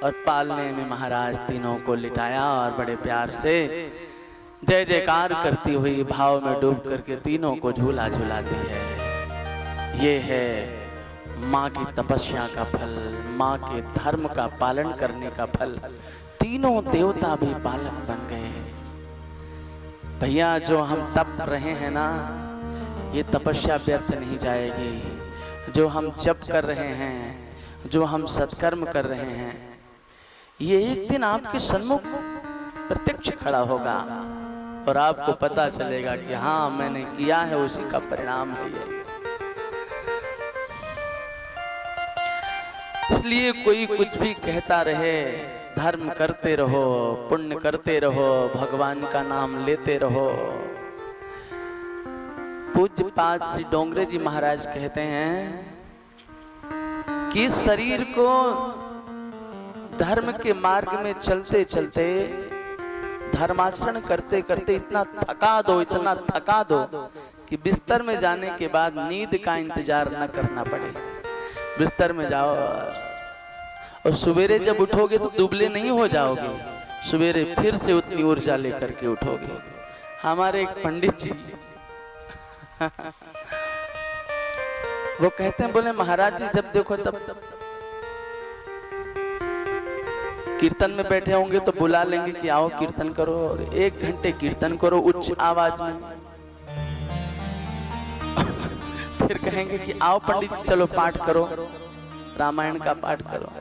और पालने में महाराज तीनों को लिटाया और बड़े प्यार से जय जयकार करती हुई भाव में डूब करके तीनों को झूला झूलाती है। ये है माँ की तपस्या का फल, माँ के धर्म का पालन करने का फल। तीनों देवता भी बालक बन गए। भैया, जो हम तप रहे हैं ना, ये तपस्या व्यर्थ नहीं जाएगी। जो हम जप कर रहे हैं, जो हम सत्कर्म कर रहे हैं, ये एक दिन आपके सन्मुख प्रत्यक्ष खड़ा होगा और आपको पता चलेगा कि हाँ, मैंने किया है, उसी का परिणाम है ये। इसलिए कोई कुछ भी कहता रहे, धर्म करते रहो, पुण्य करते रहो, भगवान का नाम लेते रहो। पूज्य पाद श्री डोंगरे जी महाराज कहते हैं कि शरीर को धर्म के मार्ग में चलते चलते, धर्माचरण करते करते इतना थका दो कि बिस्तर में जाने के बाद नींद का इंतजार न करना पड़े। बिस्तर में जाओ और सवेरे जब उठोगे तो दुबले नहीं हो जाओगे, सवेरे फिर से उतनी ऊर्जा लेकर के उठोगे। हमारे एक पंडित जी वो कहते हैं, बोले महाराज जी जब देखो तब कीर्तन में बैठे होंगे तो बुला लेंगे कि आओ कीर्तन करो, और 1 घंटे कीर्तन करो उच्च आवाज में। फिर कहेंगे कि आओ पंडित चलो पाठ करो, रामायण का पाठ करो।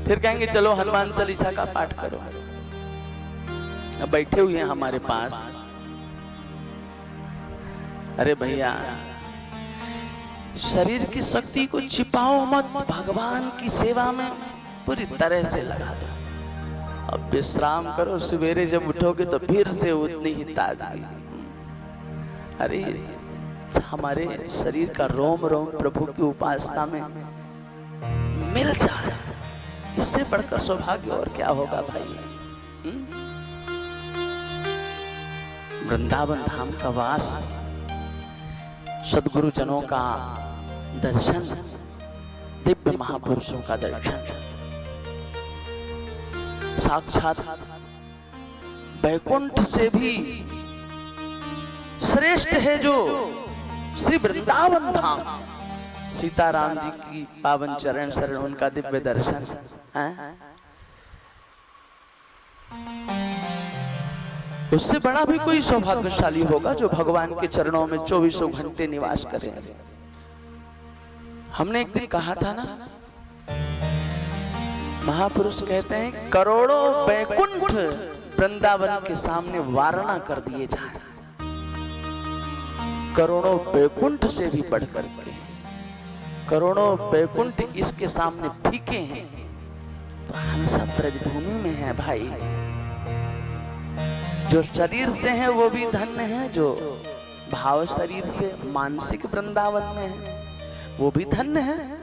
फिर कहेंगे चलो हनुमान चालीसा का पाठ करो। अब बैठे हुए हैं हमारे पास। अरे भैया, शरीर की शक्ति को छिपाओ मत, भगवान की सेवा में पूरी तरह से लगा दो। अब विश्राम करो, सवेरे जब उठोगे तो फिर से उतनी ही ताजगी। अरे हमारे शरीर का रोम रोम प्रभु की उपासना में मिल जाए, इससे बढ़कर सौभाग्य और क्या होगा भाई। वृंदावन धाम का वास, सद्गुरु जनों का दर्शन, दिव्य महापुरुषों का दर्शन, साक्षात वैकुंठ से भी श्रेष्ठ है जो श्री वृंदावन धाम, सीताराम जी की पावन चरण शरण, उनका दिव्य दर्शन है। उससे बड़ा भी कोई सौभाग्यशाली होगा जो भगवान के चरणों में 24 घंटे निवास करे। हमने एक दिन कहा था ना, महापुरुष कहते हैं करोड़ों वैकुंठ वृंदावन के सामने वारणा कर दिए जाए, करोड़ों वैकुंठ से भी बढ़कर के, करोड़ों वैकुंठ इसके सामने फीके हैं। तो हम सब ब्रजभूमि में हैं भाई। जो शरीर से है वो भी धन्य है, जो भाव शरीर से मानसिक वृंदावन में है वो भी धन्य है।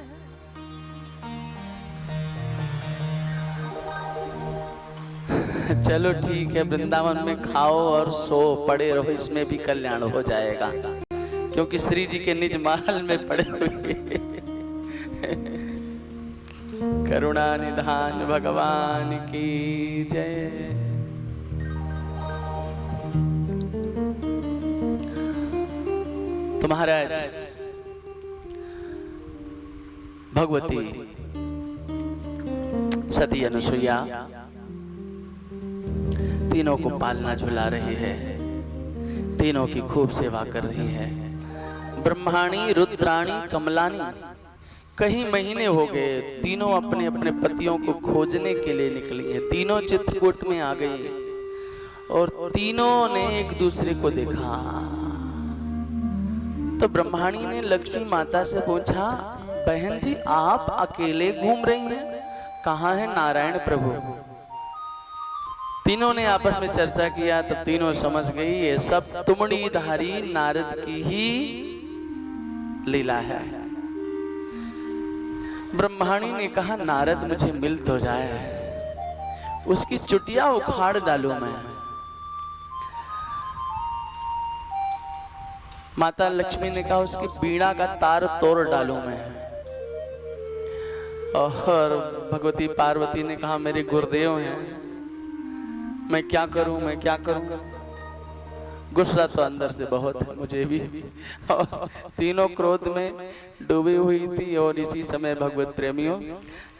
चलो ठीक है, वृंदावन में खाओ और सो पड़े रहो, इसमें भी कल्याण हो जाएगा, क्योंकि श्री जी के निज महल में पड़े हुए। करुणा निधान भगवान की जय। तो महाराज भगवती सती अनुसुईया तीनों को पालना झुला रही है, तीनों की खूब सेवा कर रही है। ब्रह्माणी, रुद्राणी, कमलानी, कई महीने हो गए, तीनों अपने अपने पतियों को खोजने के लिए निकली है। तीनों चित्रकूट में आ गई और तीनों ने एक दूसरे को देखा। तो ब्रह्माणी ने लक्ष्मी माता से पूछा, बहन जी आप अकेले घूम रही हैं, कहाँ है नारायण प्रभु? तीनों ने आपस में चर्चा किया, तब तीनों समझ गई ये सब तुमड़ीधारी नारद की ही लीला है। ब्रह्माणी ने कहा, नारद मुझे मिल तो जाए, उसकी चुटिया उखाड़ डालूं मैं। माता लक्ष्मी ने कहा, उसकी बीड़ा का तार तोड़ डालूं मैं। और भगवती पार्वती ने कहा, मेरे गुरुदेव हैं, मैं क्या करूं, मैं क्या करूं। गुस्सा तो अंदर से बहुत है मुझे भी। और तीनों क्रोध में डूबी हुई थी। और इसी समय भगवत प्रेमियों,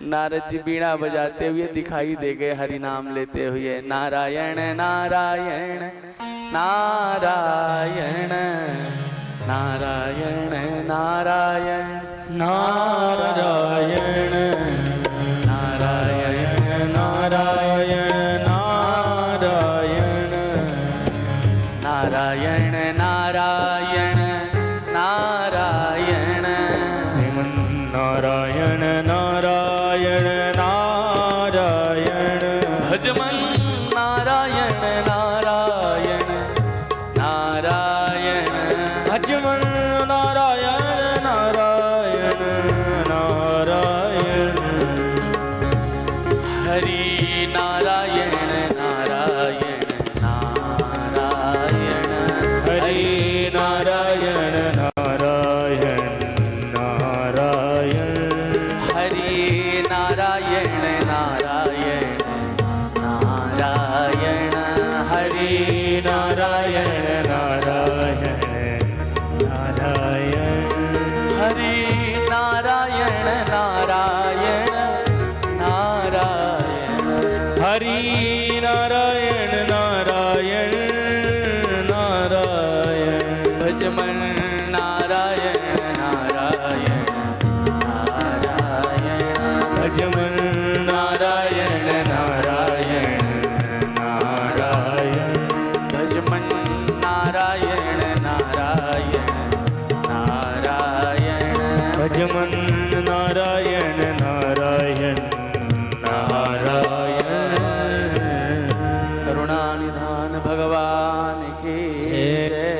नारद जी बीड़ा बजाते हुए दिखाई दे गए, हरि नाम लेते हुए, नारायण नारायण नारायण नारायण नारायण नारायण नारायण नारायण नारायण नारायण नारायण नारायण श्रीमन्नारायण नारायण नारायण भजमन नारायण नारायण नारायण भजमन नारायण नारायण नारायण हरि नारायण नारायण नारायण हरि नारायण नारायण नारायण भज मन नारायण नारायण नारायण। करुणानिधान भगवान की जय।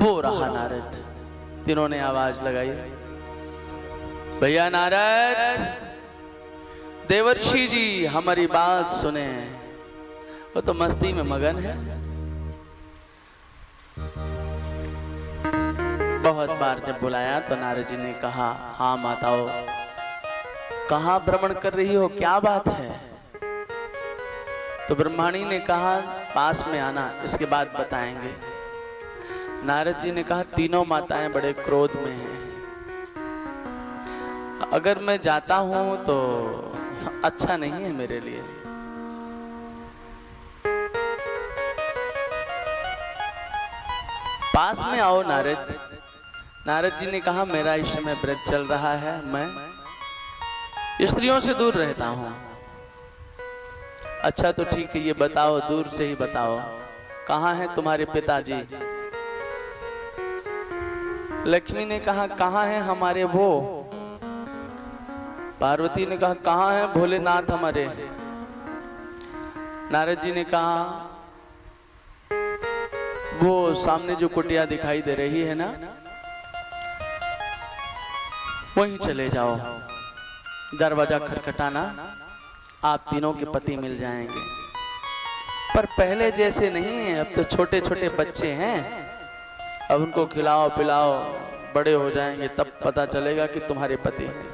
वो रहा नारद, तीनों ने आवाज लगाई, भैया नारद, देवर्षि जी हमारी बात सुने। वो तो मस्ती में मगन है। बहुत बार जब बुलाया तो नारद जी ने कहा, हाँ माताओं, कहाँ भ्रमण कर रही हो, क्या बात है? तो ब्रह्माणी ने कहा, पास में आना, इसके बाद बताएंगे। नारद जी ने कहा, तीनों माताएं बड़े क्रोध में हैं, अगर मैं जाता हूं तो अच्छा नहीं है मेरे लिए। पास में आओ नारद। नारद जी ने कहा, मेरा इस समय व्रत चल रहा है, मैं स्त्रियों से दूर रहता हूं। अच्छा तो ठीक है, ये बताओ, दूर से ही बताओ, कहाँ हैं तुम्हारे पिताजी? लक्ष्मी ने कहा, कहाँ हैं हमारे वो? पार्वती ने कहा, कहाँ हैं भोलेनाथ हमारे? नारद जी ने कहा, वो सामने जो कुटिया दिखाई दे रही है ना, वहीं चले जाओ, दरवाजा खटखटाना, आप तीनों के पति मिल जाएंगे। पर पहले जैसे नहीं है, अब तो छोटे छोटे बच्चे हैं, अब उनको खिलाओ पिलाओ, बड़े हो जाएंगे तब पता चलेगा कि तुम्हारे पति हैं।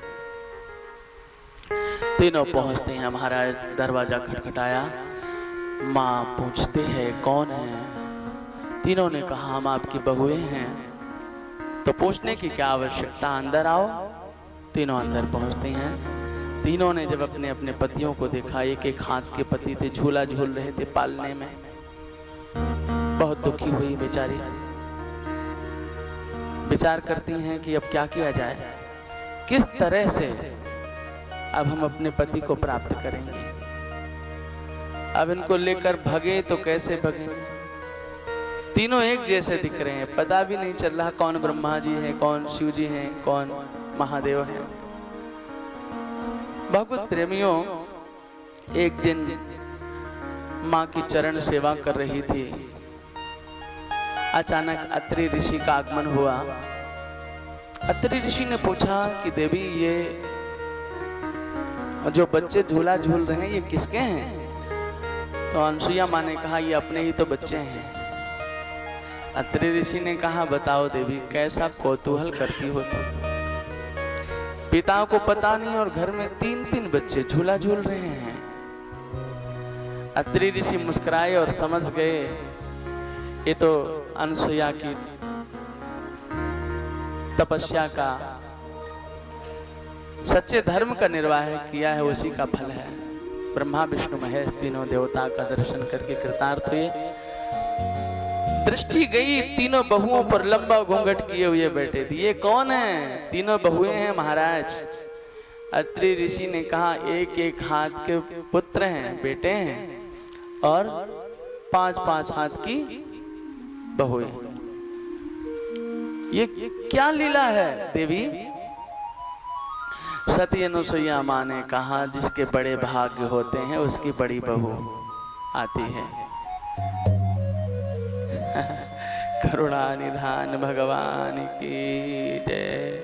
तीनों पहुंचते हैं, महाराज दरवाजा खटखटाया, माँ पूछते हैं कौन है? तीनों ने कहा, हम आपकी बहुएं हैं। तो पूछने की क्या आवश्यकता, अंदर आओ। तीनों अंदर पहुंचते हैं। तीनों ने जब अपने अपने पतियों को देखा, एक एक हाथ के पति थे, झूला झूल रहे थे पालने में, बहुत दुखी हुई बेचारी। विचार करती हैं कि अब क्या किया जाए, किस तरह से अब हम अपने पति को प्राप्त करेंगे। अब इनको लेकर भगे तो कैसे भगे? तीनों एक जैसे दिख रहे हैं, पता भी नहीं चल रहा कौन ब्रह्मा जी हैं, कौन शिव जी हैं, कौन महादेव हैं। भगवत प्रेमियों, एक दिन माँ की चरण सेवा कर रही थी, अचानक अत्रि ऋषि का आगमन हुआ। अत्रि ऋषि ने पूछा कि देवी, ये जो बच्चे झूला झूल रहे हैं ये किसके हैं? तो अनसुईया माँ ने कहा, ये अपने ही तो बच्चे हैं। अत्रि ऋषि ने कहा, बताओ देवी, कैसा कौतूहल करती हो तुम? पिता को पता नहीं और घर में 3-3 बच्चे झूला झूल रहे हैं। अत्रि ऋषि मुस्कुराए और समझ गए, ये तो अनसुईया की तपस्या का, सच्चे धर्म का निर्वाह किया है, उसी का फल है। ब्रह्मा विष्णु महेश तीनों देवता का दर्शन करके कृतार्थ हुए। दृष्टि गई तीनों बहुओं पर, लंबा घूंघट किए हुए बैठे थे। ये कौन है? तीनों बहुएं हैं महाराज। अत्रि ऋषि ने कहा, एक एक हाथ के पुत्र हैं, बेटे हैं, और 5-5 हाथ की बहुएं। ये क्या लीला है देवी? सती अनुसुईया माँ ने कहा, जिसके बड़े भाग्य होते हैं उसकी बड़ी बहू आती है। करुणा निधान भगवान की जय।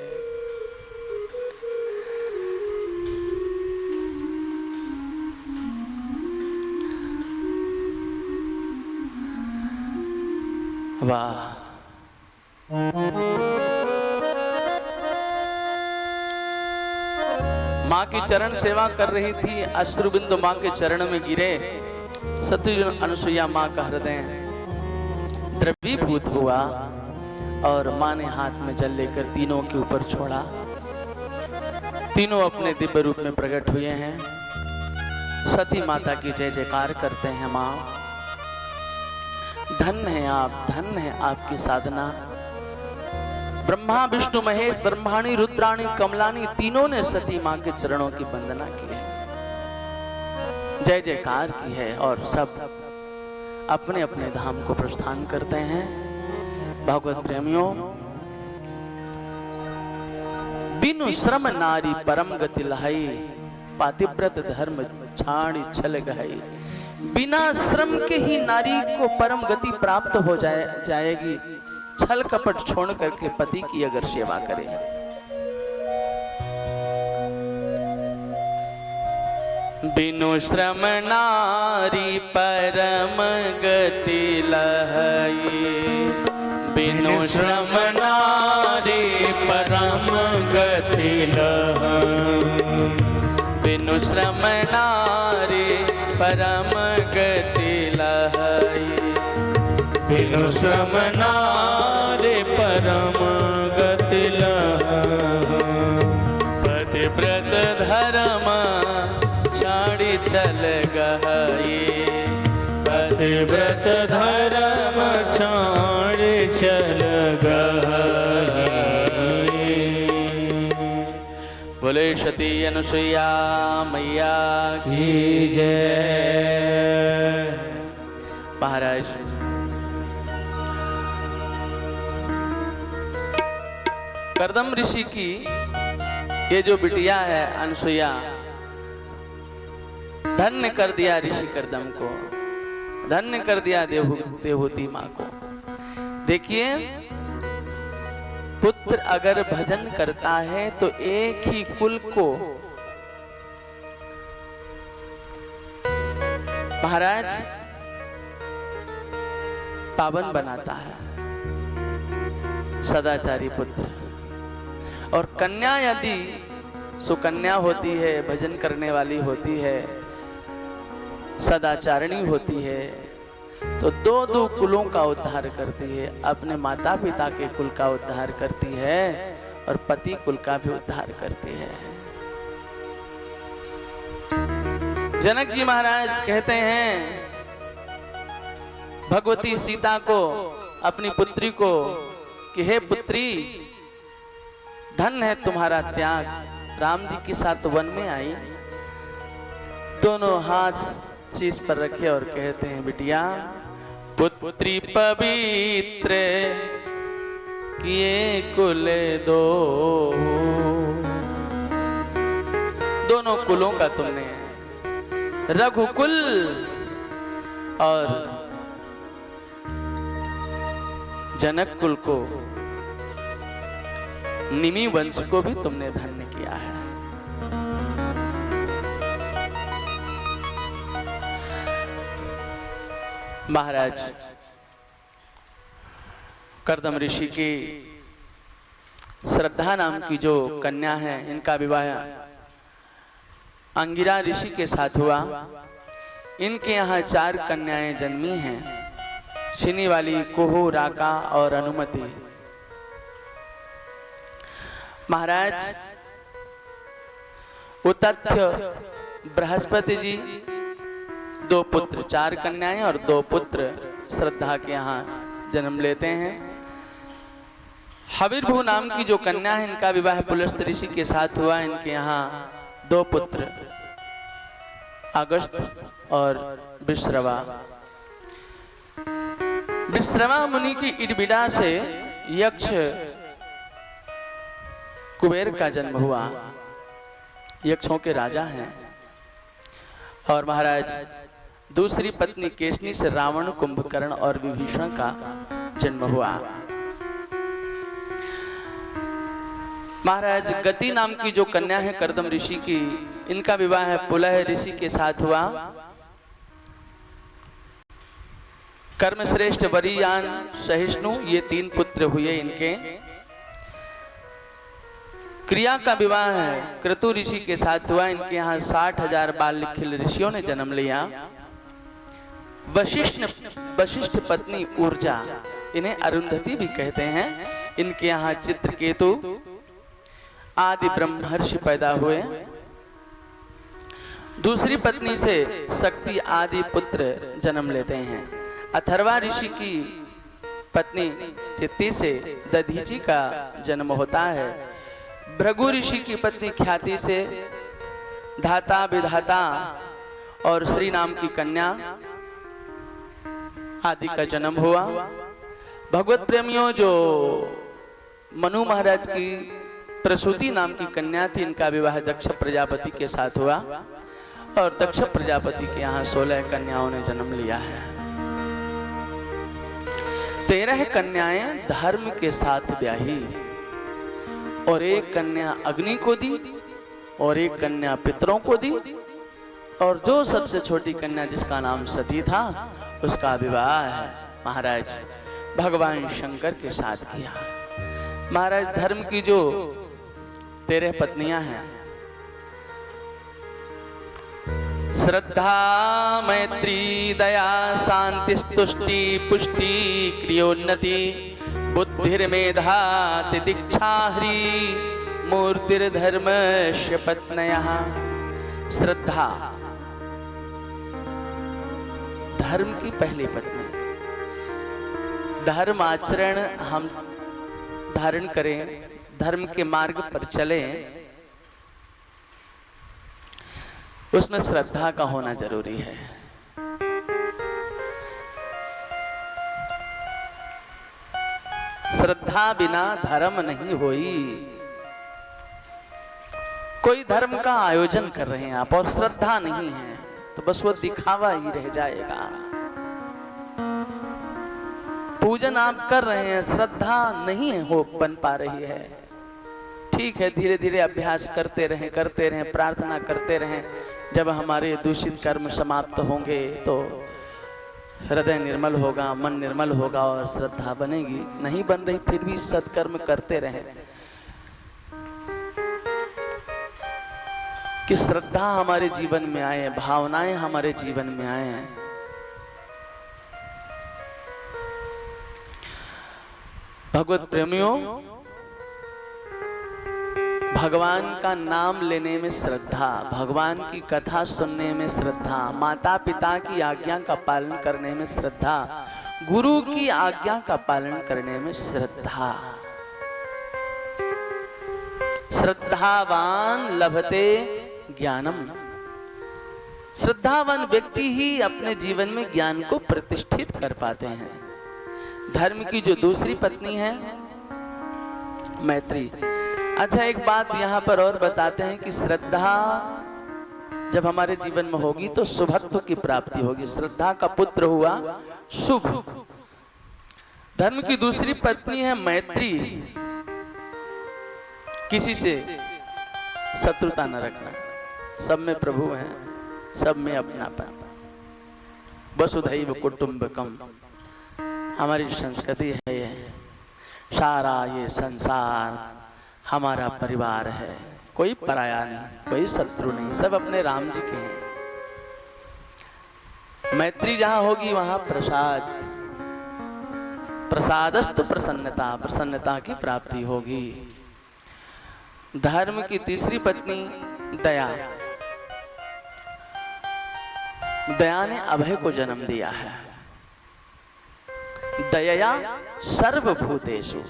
वाह, माँ की चरण सेवा कर रही थी, अश्रुबिंदु माँ के चरण में गिरे। सती अनुसुईया माँ का हृदय द्रवीभूत हुआ और माँ ने हाथ में जल लेकर तीनों के ऊपर छोड़ा। तीनों अपने दिव्य रूप में प्रकट हुए हैं। सती माता की जय जयकार करते हैं। माँ धन्य है आप, धन्य है आपकी साधना। ब्रह्मा विष्णु महेश, ब्रह्माणी रुद्राणी कमलानी, तीनों ने सती माँ के चरणों की वंदना की है, जय जयकार की है, और सब अपने अपने धाम को प्रस्थान करते हैं। भागवत प्रेमियों, बिनु श्रम नारी परम गति लहाई, पातिव्रत धर्म छाण छल गई। बिना श्रम के ही नारी को परम गति प्राप्त हो जाएगी, छल कपट छोड़ करके पति की अगर सेवा करे। बिनु श्रम नारी परम गति लहाई, बिनु श्रम नारी परम गति लहाई, बिनु श्रम नारी परम गति लहाई, बिनु श्रम नारी परम गति लहाई। पतिव्रत धर्म छाड़ी चल गई, पतिव्रत धर्म छाड़ चल गई। बोले सती अनुसुईया मैया की जय। महाराज, कर्दम ऋषि की ये जो बिटिया है अनुसुईया, धन्य कर दिया ऋषि कर्दम को, धन्य कर दिया देवहूति माँ को। देखिए, पुत्र अगर भजन करता है तो एक ही कुल को महाराज पावन बनाता है, सदाचारी पुत्र। और कन्या यदि सुकन्या होती है, भजन करने वाली होती है, सदाचारिणी होती है, तो दो कुलों का उद्धार करती है। अपने माता पिता के कुल का उद्धार करती है और पति कुल का भी उद्धार करती है। जनक जी महाराज कहते हैं भगवती सीता को, अपनी पुत्री को, कि हे पुत्री, धन्य है तुम्हारा त्याग। राम जी के साथ वन में आई, दोनों हाथ शीश पर रखे और कहते हैं, बिटिया, पुत्री पवित्र किए कुल दो। दोनों कुलों का तुमने, रघुकुल और जनक कुल को, निमि वंश को भी तुमने धन्य किया है। महाराज, कर्दम ऋषि की श्रद्धा नाम की जो कन्या है, इनका विवाह अंगिरा ऋषि के साथ हुआ। इनके यहाँ 4 कन्याएं जन्मी हैं, शिनी वाली, कुहू, राका और अनुमति। महाराज, उतथ्य बृहस्पति जी 2 पुत्र, 4 कन्याएं और 2 पुत्र श्रद्धा के यहाँ जन्म लेते हैं। हविर्भू नाम की जो कन्या है, इनका विवाह पुलस्त ऋषि के साथ हुआ। इनके यहाँ 2 पुत्र, अगस्त और विश्रवा। विश्रवा मुनि की इडबिडा से यक्ष कुबेर का जन्म हुआ, यक्षों के राजा हैं। और महाराज, दूसरी पत्नी केशनी से रावण, कुंभकर्ण और विभीषण का जन्म हुआ। महाराज, गति नाम की जो कन्या है कर्दम ऋषि की, इनका विवाह है पुलह ऋषि के साथ हुआ। कर्मश्रेष्ठ, वरीयान, सहिष्णु, ये 3 पुत्र हुए इनके। क्रिया का विवाह है क्रतु ऋषि के साथ हुआ। इनके यहाँ 60,000 बाल लिखिल ऋषियों ने जन्म लिया। वशिष्ठ पत्नी ऊर्जा, इन्हें अरुंधति भी कहते हैं। इनके यहाँ चित्रकेतु आदि ब्रह्मर्षि पैदा हुए। दूसरी पत्नी से शक्ति आदि पुत्र जन्म लेते हैं। अथर्वा ऋषि की पत्नी चित्ती से दधीची का जन्म होता है। भृगु ऋषि की पत्नी ख्याति से धाता, विधाता और श्री नाम की कन्या आदि का जन्म हुआ। भगवत प्रेमियों, जो मनु महाराज की प्रसूति नाम की कन्या थी, इनका विवाह दक्ष प्रजापति के साथ हुआ और दक्ष प्रजापति के यहाँ 16 कन्याओं ने जन्म लिया है। 13 कन्याएं धर्म के साथ ब्याही और 1 कन्या अग्नि को दी और 1 कन्या पितरों को दी और जो सबसे छोटी कन्या जिसका नाम सती था उसका विवाह महाराज भगवान शंकर के साथ किया। महाराज धर्म की जो 13 पत्नियां हैं, श्रद्धा मैत्री दया शांति स्तुष्टि पुष्टि क्रियोन्नति बुद्धिर्मेधा तितिक्षा ह्री मूर्तिर्धर्मस्य पत्न्यः। श्रद्धा धर्म की पहली पत्नी। धर्म आचरण हम धारण करें, धर्म के मार्ग पर चलें, उसमें श्रद्धा का होना जरूरी है। श्रद्धा बिना धर्म नहीं होई। कोई धर्म का आयोजन कर रहे हैं आप और श्रद्धा नहीं है तो बस वो दिखावा ही रह जाएगा। पूजन आप कर रहे हैं, श्रद्धा नहीं हो बन पा रही है। ठीक है, धीरे धीरे अभ्यास करते रहें, प्रार्थना करते रहें। जब हमारे दूषित कर्म समाप्त होंगे तो हृदय निर्मल होगा, मन निर्मल होगा और श्रद्धा बनेगी। नहीं बन रही फिर भी सत्कर्म करते रहें कि श्रद्धा हमारे जीवन में आए, भावनाएं हमारे जीवन में आए। भगवत प्रेमियों, भगवान का नाम लेने में श्रद्धा, भगवान की कथा सुनने में श्रद्धा, माता पिता की आज्ञा का पालन करने में श्रद्धा, गुरु की आज्ञा का पालन करने में श्रद्धा। श्रद्धावान लभते ज्ञानम। श्रद्धावान व्यक्ति ही अपने जीवन में ज्ञान को प्रतिष्ठित कर पाते हैं। धर्म की जो दूसरी पत्नी है मैत्री। अच्छा, एक बात यहाँ पर और बताते हैं कि श्रद्धा जब हमारे जीवन में होगी तो शुभत्व की प्राप्ति होगी। श्रद्धा का पुत्र हुआ शुभ। धर्म की दूसरी पत्नी है मैत्री। किसी से शत्रुता न रखना, सब में प्रभु हैं, सब में अपनापन। वसुधैव कुटुंबकम हमारी संस्कृति है। ये सारा ये संसार हमारा परिवार है, कोई पराया नहीं, कोई शत्रु नहीं, सब अपने राम जी के हैं। मैत्री जहां होगी वहां प्रसाद, प्रसादस्तु प्रसन्नता, प्रसन्नता की प्राप्ति होगी। धर्म की तीसरी पत्नी दया। दया ने अभय को जन्म दिया है। दया सर्वभूतेषु,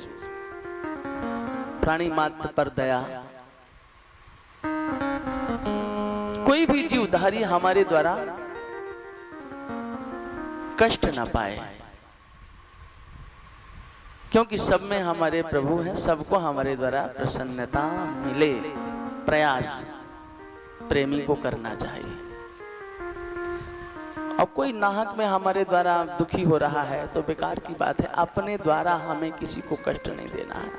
प्राणी मात्र पर दया। कोई भी जीवधारी हमारे द्वारा कष्ट न पाए, क्योंकि सब में हमारे प्रभु हैं, सबको हमारे द्वारा प्रसन्नता मिले। प्रयास प्रेमी को करना चाहिए। और कोई नाहक में हमारे द्वारा दुखी हो रहा है तो बेकार की बात है। अपने द्वारा हमें किसी को कष्ट नहीं देना है।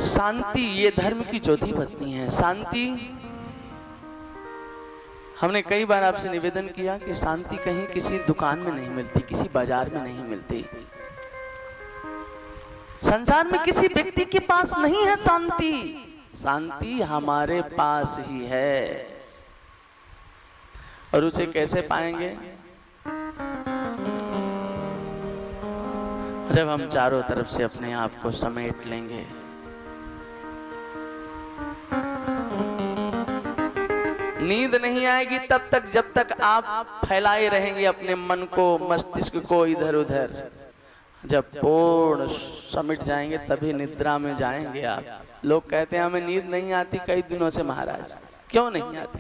शांति ये धर्म की चौथी पत्नी है। शांति, हमने कई बार आपसे निवेदन किया कि शांति कहीं किसी दुकान में नहीं मिलती, किसी बाजार में नहीं मिलती, संसार में किसी व्यक्ति के पास नहीं है शांति। शांति हमारे पास ही है। और उसे कैसे पाएंगे? जब हम चारों तरफ से अपने आप को समेट लेंगे। नींद नहीं आएगी तब तक जब तक आप फैलाए रहेंगे अपने मन को, मस्तिष्क को इधर उधर। जब पूर्ण समेट जाएंगे तभी निद्रा में जाएंगे आप। लोग कहते हैं हमें नींद नहीं आती कई दिनों से। महाराज क्यों नहीं आती?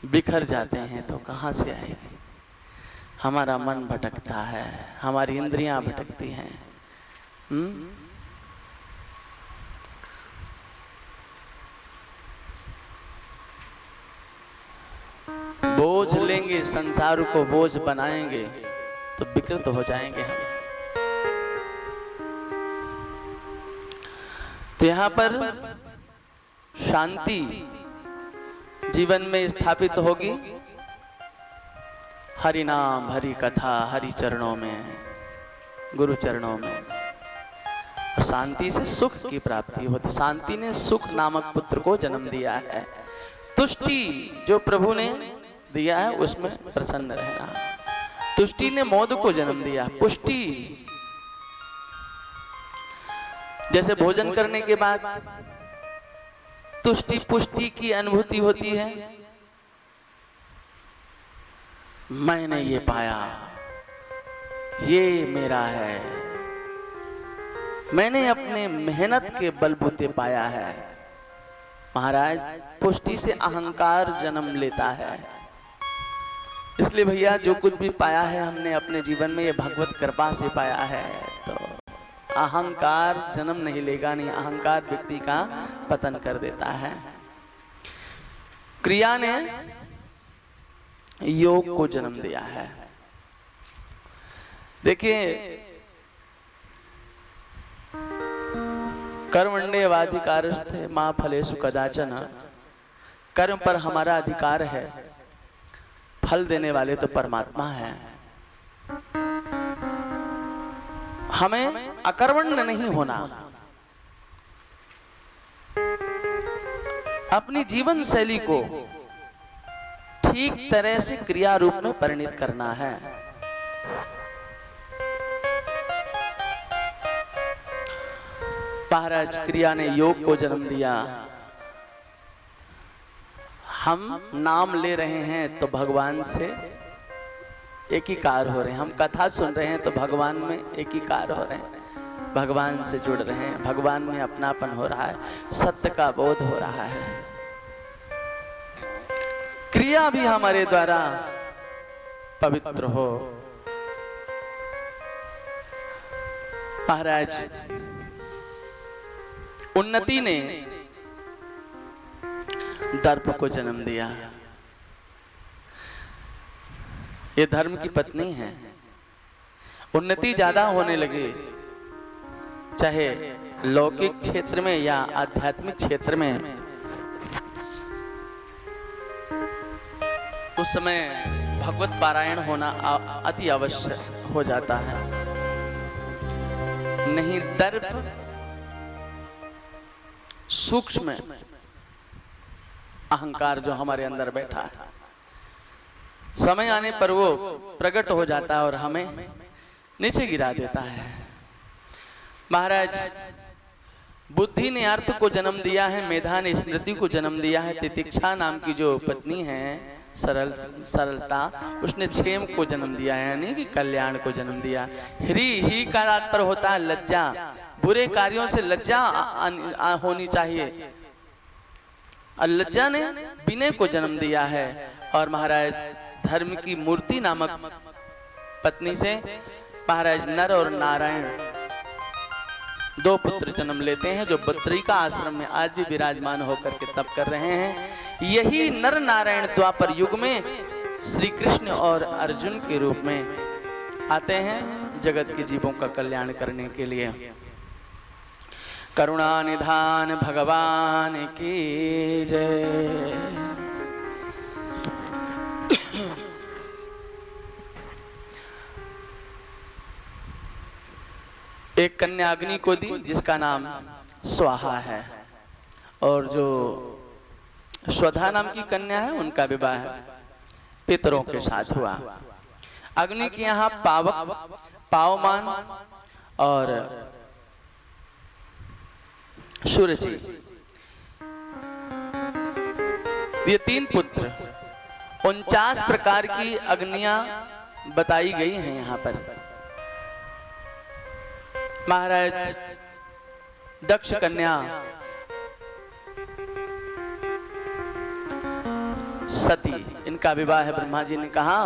बिखर जाते हैं तो कहां से आएगी? हमारा मन भटकता है, हमारी इंद्रियां भटकती हैं। बोझ लेंगे, संसार को बोझ बनाएंगे तो विकृत हो जाएंगे हम। तो यहां पर शांति जीवन में स्थापित होगी हरि नाम, हरि कथा, हरि चरणों में, गुरु चरणों में। और शांति से सुख की प्राप्ति होती। शांति ने सुख नामक पुत्र को जन्म दिया है। तुष्टि जो प्रभु ने दिया है उसमें प्रसन्न रहना। तुष्टि ने मोद को जन्म दिया। पुष्टि जैसे भोजन करने के बाद तुष्टि पुष्टि की अनुभूति होती है। मैंने ये पाया, ये मेरा है, मैंने अपने मेहनत के बलबूते पाया है। महाराज पुष्टि से अहंकार जन्म लेता है। इसलिए भैया जो कुछ भी पाया है हमने अपने जीवन में ये भगवत कृपा से पाया है। तो अहंकार जन्म नहीं लेगा, नहीं। अहंकार व्यक्ति का पतन कर देता है। क्रिया ने योग को जन्म दिया है। देखिए कर्मण्येवाधिकारस्ते मा फलेषु कदाचन। कर्म पर हमारा अधिकार है, फल देने वाले तो परमात्मा है। हमें अकर्मण्य नहीं होना, अपनी जीवन शैली को ठीक तरह से क्रिया रूप में परिणित करना है। महाराज क्रिया ने योग को जन्म दिया। हम नाम ले रहे हैं तो भगवान से एकीकार हो रहे हैं। हम कथा सुन रहे हैं तो भगवान में एकीकार हो रहे हैं, भगवान से जुड़ रहे हैं, भगवान में अपनापन हो रहा है, सत्य का बोध हो रहा है। क्रिया भी हमारे द्वारा पवित्र हो। महाराज उन्नति ने दर्प को जन्म दिया। ये धर्म की पत्नी है। उन्नति ज्यादा होने लगी, चाहे लौकिक क्षेत्र में या आध्यात्मिक क्षेत्र में। उस समय भगवत पारायण होना अति आवश्यक हो जाता है। नहीं दर्प सूक्ष्म अहंकार जो हमारे अंदर बैठा है, समय आने पर वो प्रकट हो जाता है और हमें नीचे गिरा देता है। महाराज बुद्धि ने अर्थ को जन्म दिया है, मेधा ने स्मृति को जन्म दिया है, तितिक्षा नाम की जो पत्नी है सरलता, उसने क्षेम को जन्म दिया है, यानी कि कल्याण को जन्म दिया। ही का तात्पर्य होता है लज्जा। बुरे कार्यों से लज्जा होनी चाहिए। और लज्जा ने विनय को जन्म दिया है। और महाराज धर्म की मूर्ति नामक पत्नी से महाराज नर और नारायण दो पुत्र जन्म लेते हैं, जो बद्रिका आश्रम में आज भी विराजमान होकर के तप कर रहे हैं। यही नर नारायण द्वापर युग में श्री कृष्ण और अर्जुन के रूप में आते हैं जगत के जीवों का कल्याण करने के लिए। करुणा निधान भगवान की जय। एक कन्या अग्नि को दी जिसका नाम स्वाहा है, और जो स्वधा नाम की कन्या है उनका विवाह पितरों के साथ हुआ। अग्नि के यहाँ पावक, पावमान और सूर्य, ये तीन पुत्र, 49 प्रकार की अग्नियां बताई गई हैं यहाँ पर। महाराज दक्ष कन्या सती, इनका विवाह ब्रह्मा जी ने कहा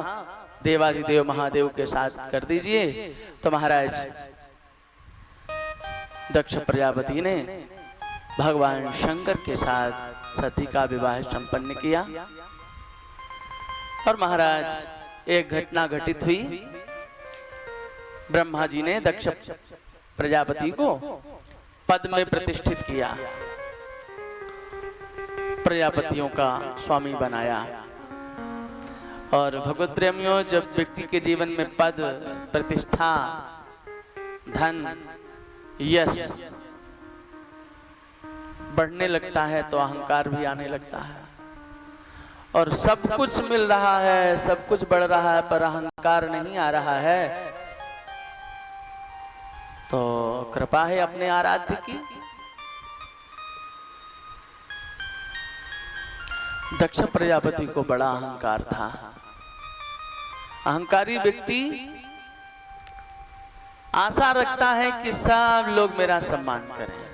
देवाधिदेव महादेव के साथ कर दीजिए। तो महाराज दक्ष प्रजापति ने भगवान शंकर के साथ सती का विवाह संपन्न किया। और महाराज एक घटना घटित हुई। ब्रह्मा जी ने दक्ष प्रजापति को पद में प्रतिष्ठित किया, प्रजापतियों का स्वामी बनाया। और भगवत प्रेमियों, जब व्यक्ति के जीवन में पद, प्रतिष्ठा, धन, यश बढ़ने लगता है तो अहंकार भी आने लगता है। और सब कुछ मिल रहा है, सब कुछ बढ़ रहा है, पर अहंकार नहीं आ रहा है, तो कृपा है अपने आराध्य की। दक्ष प्रजापति को बड़ा अहंकार था। अहंकारी व्यक्ति आशा रखता है कि सब लोग मेरा सम्मान करें,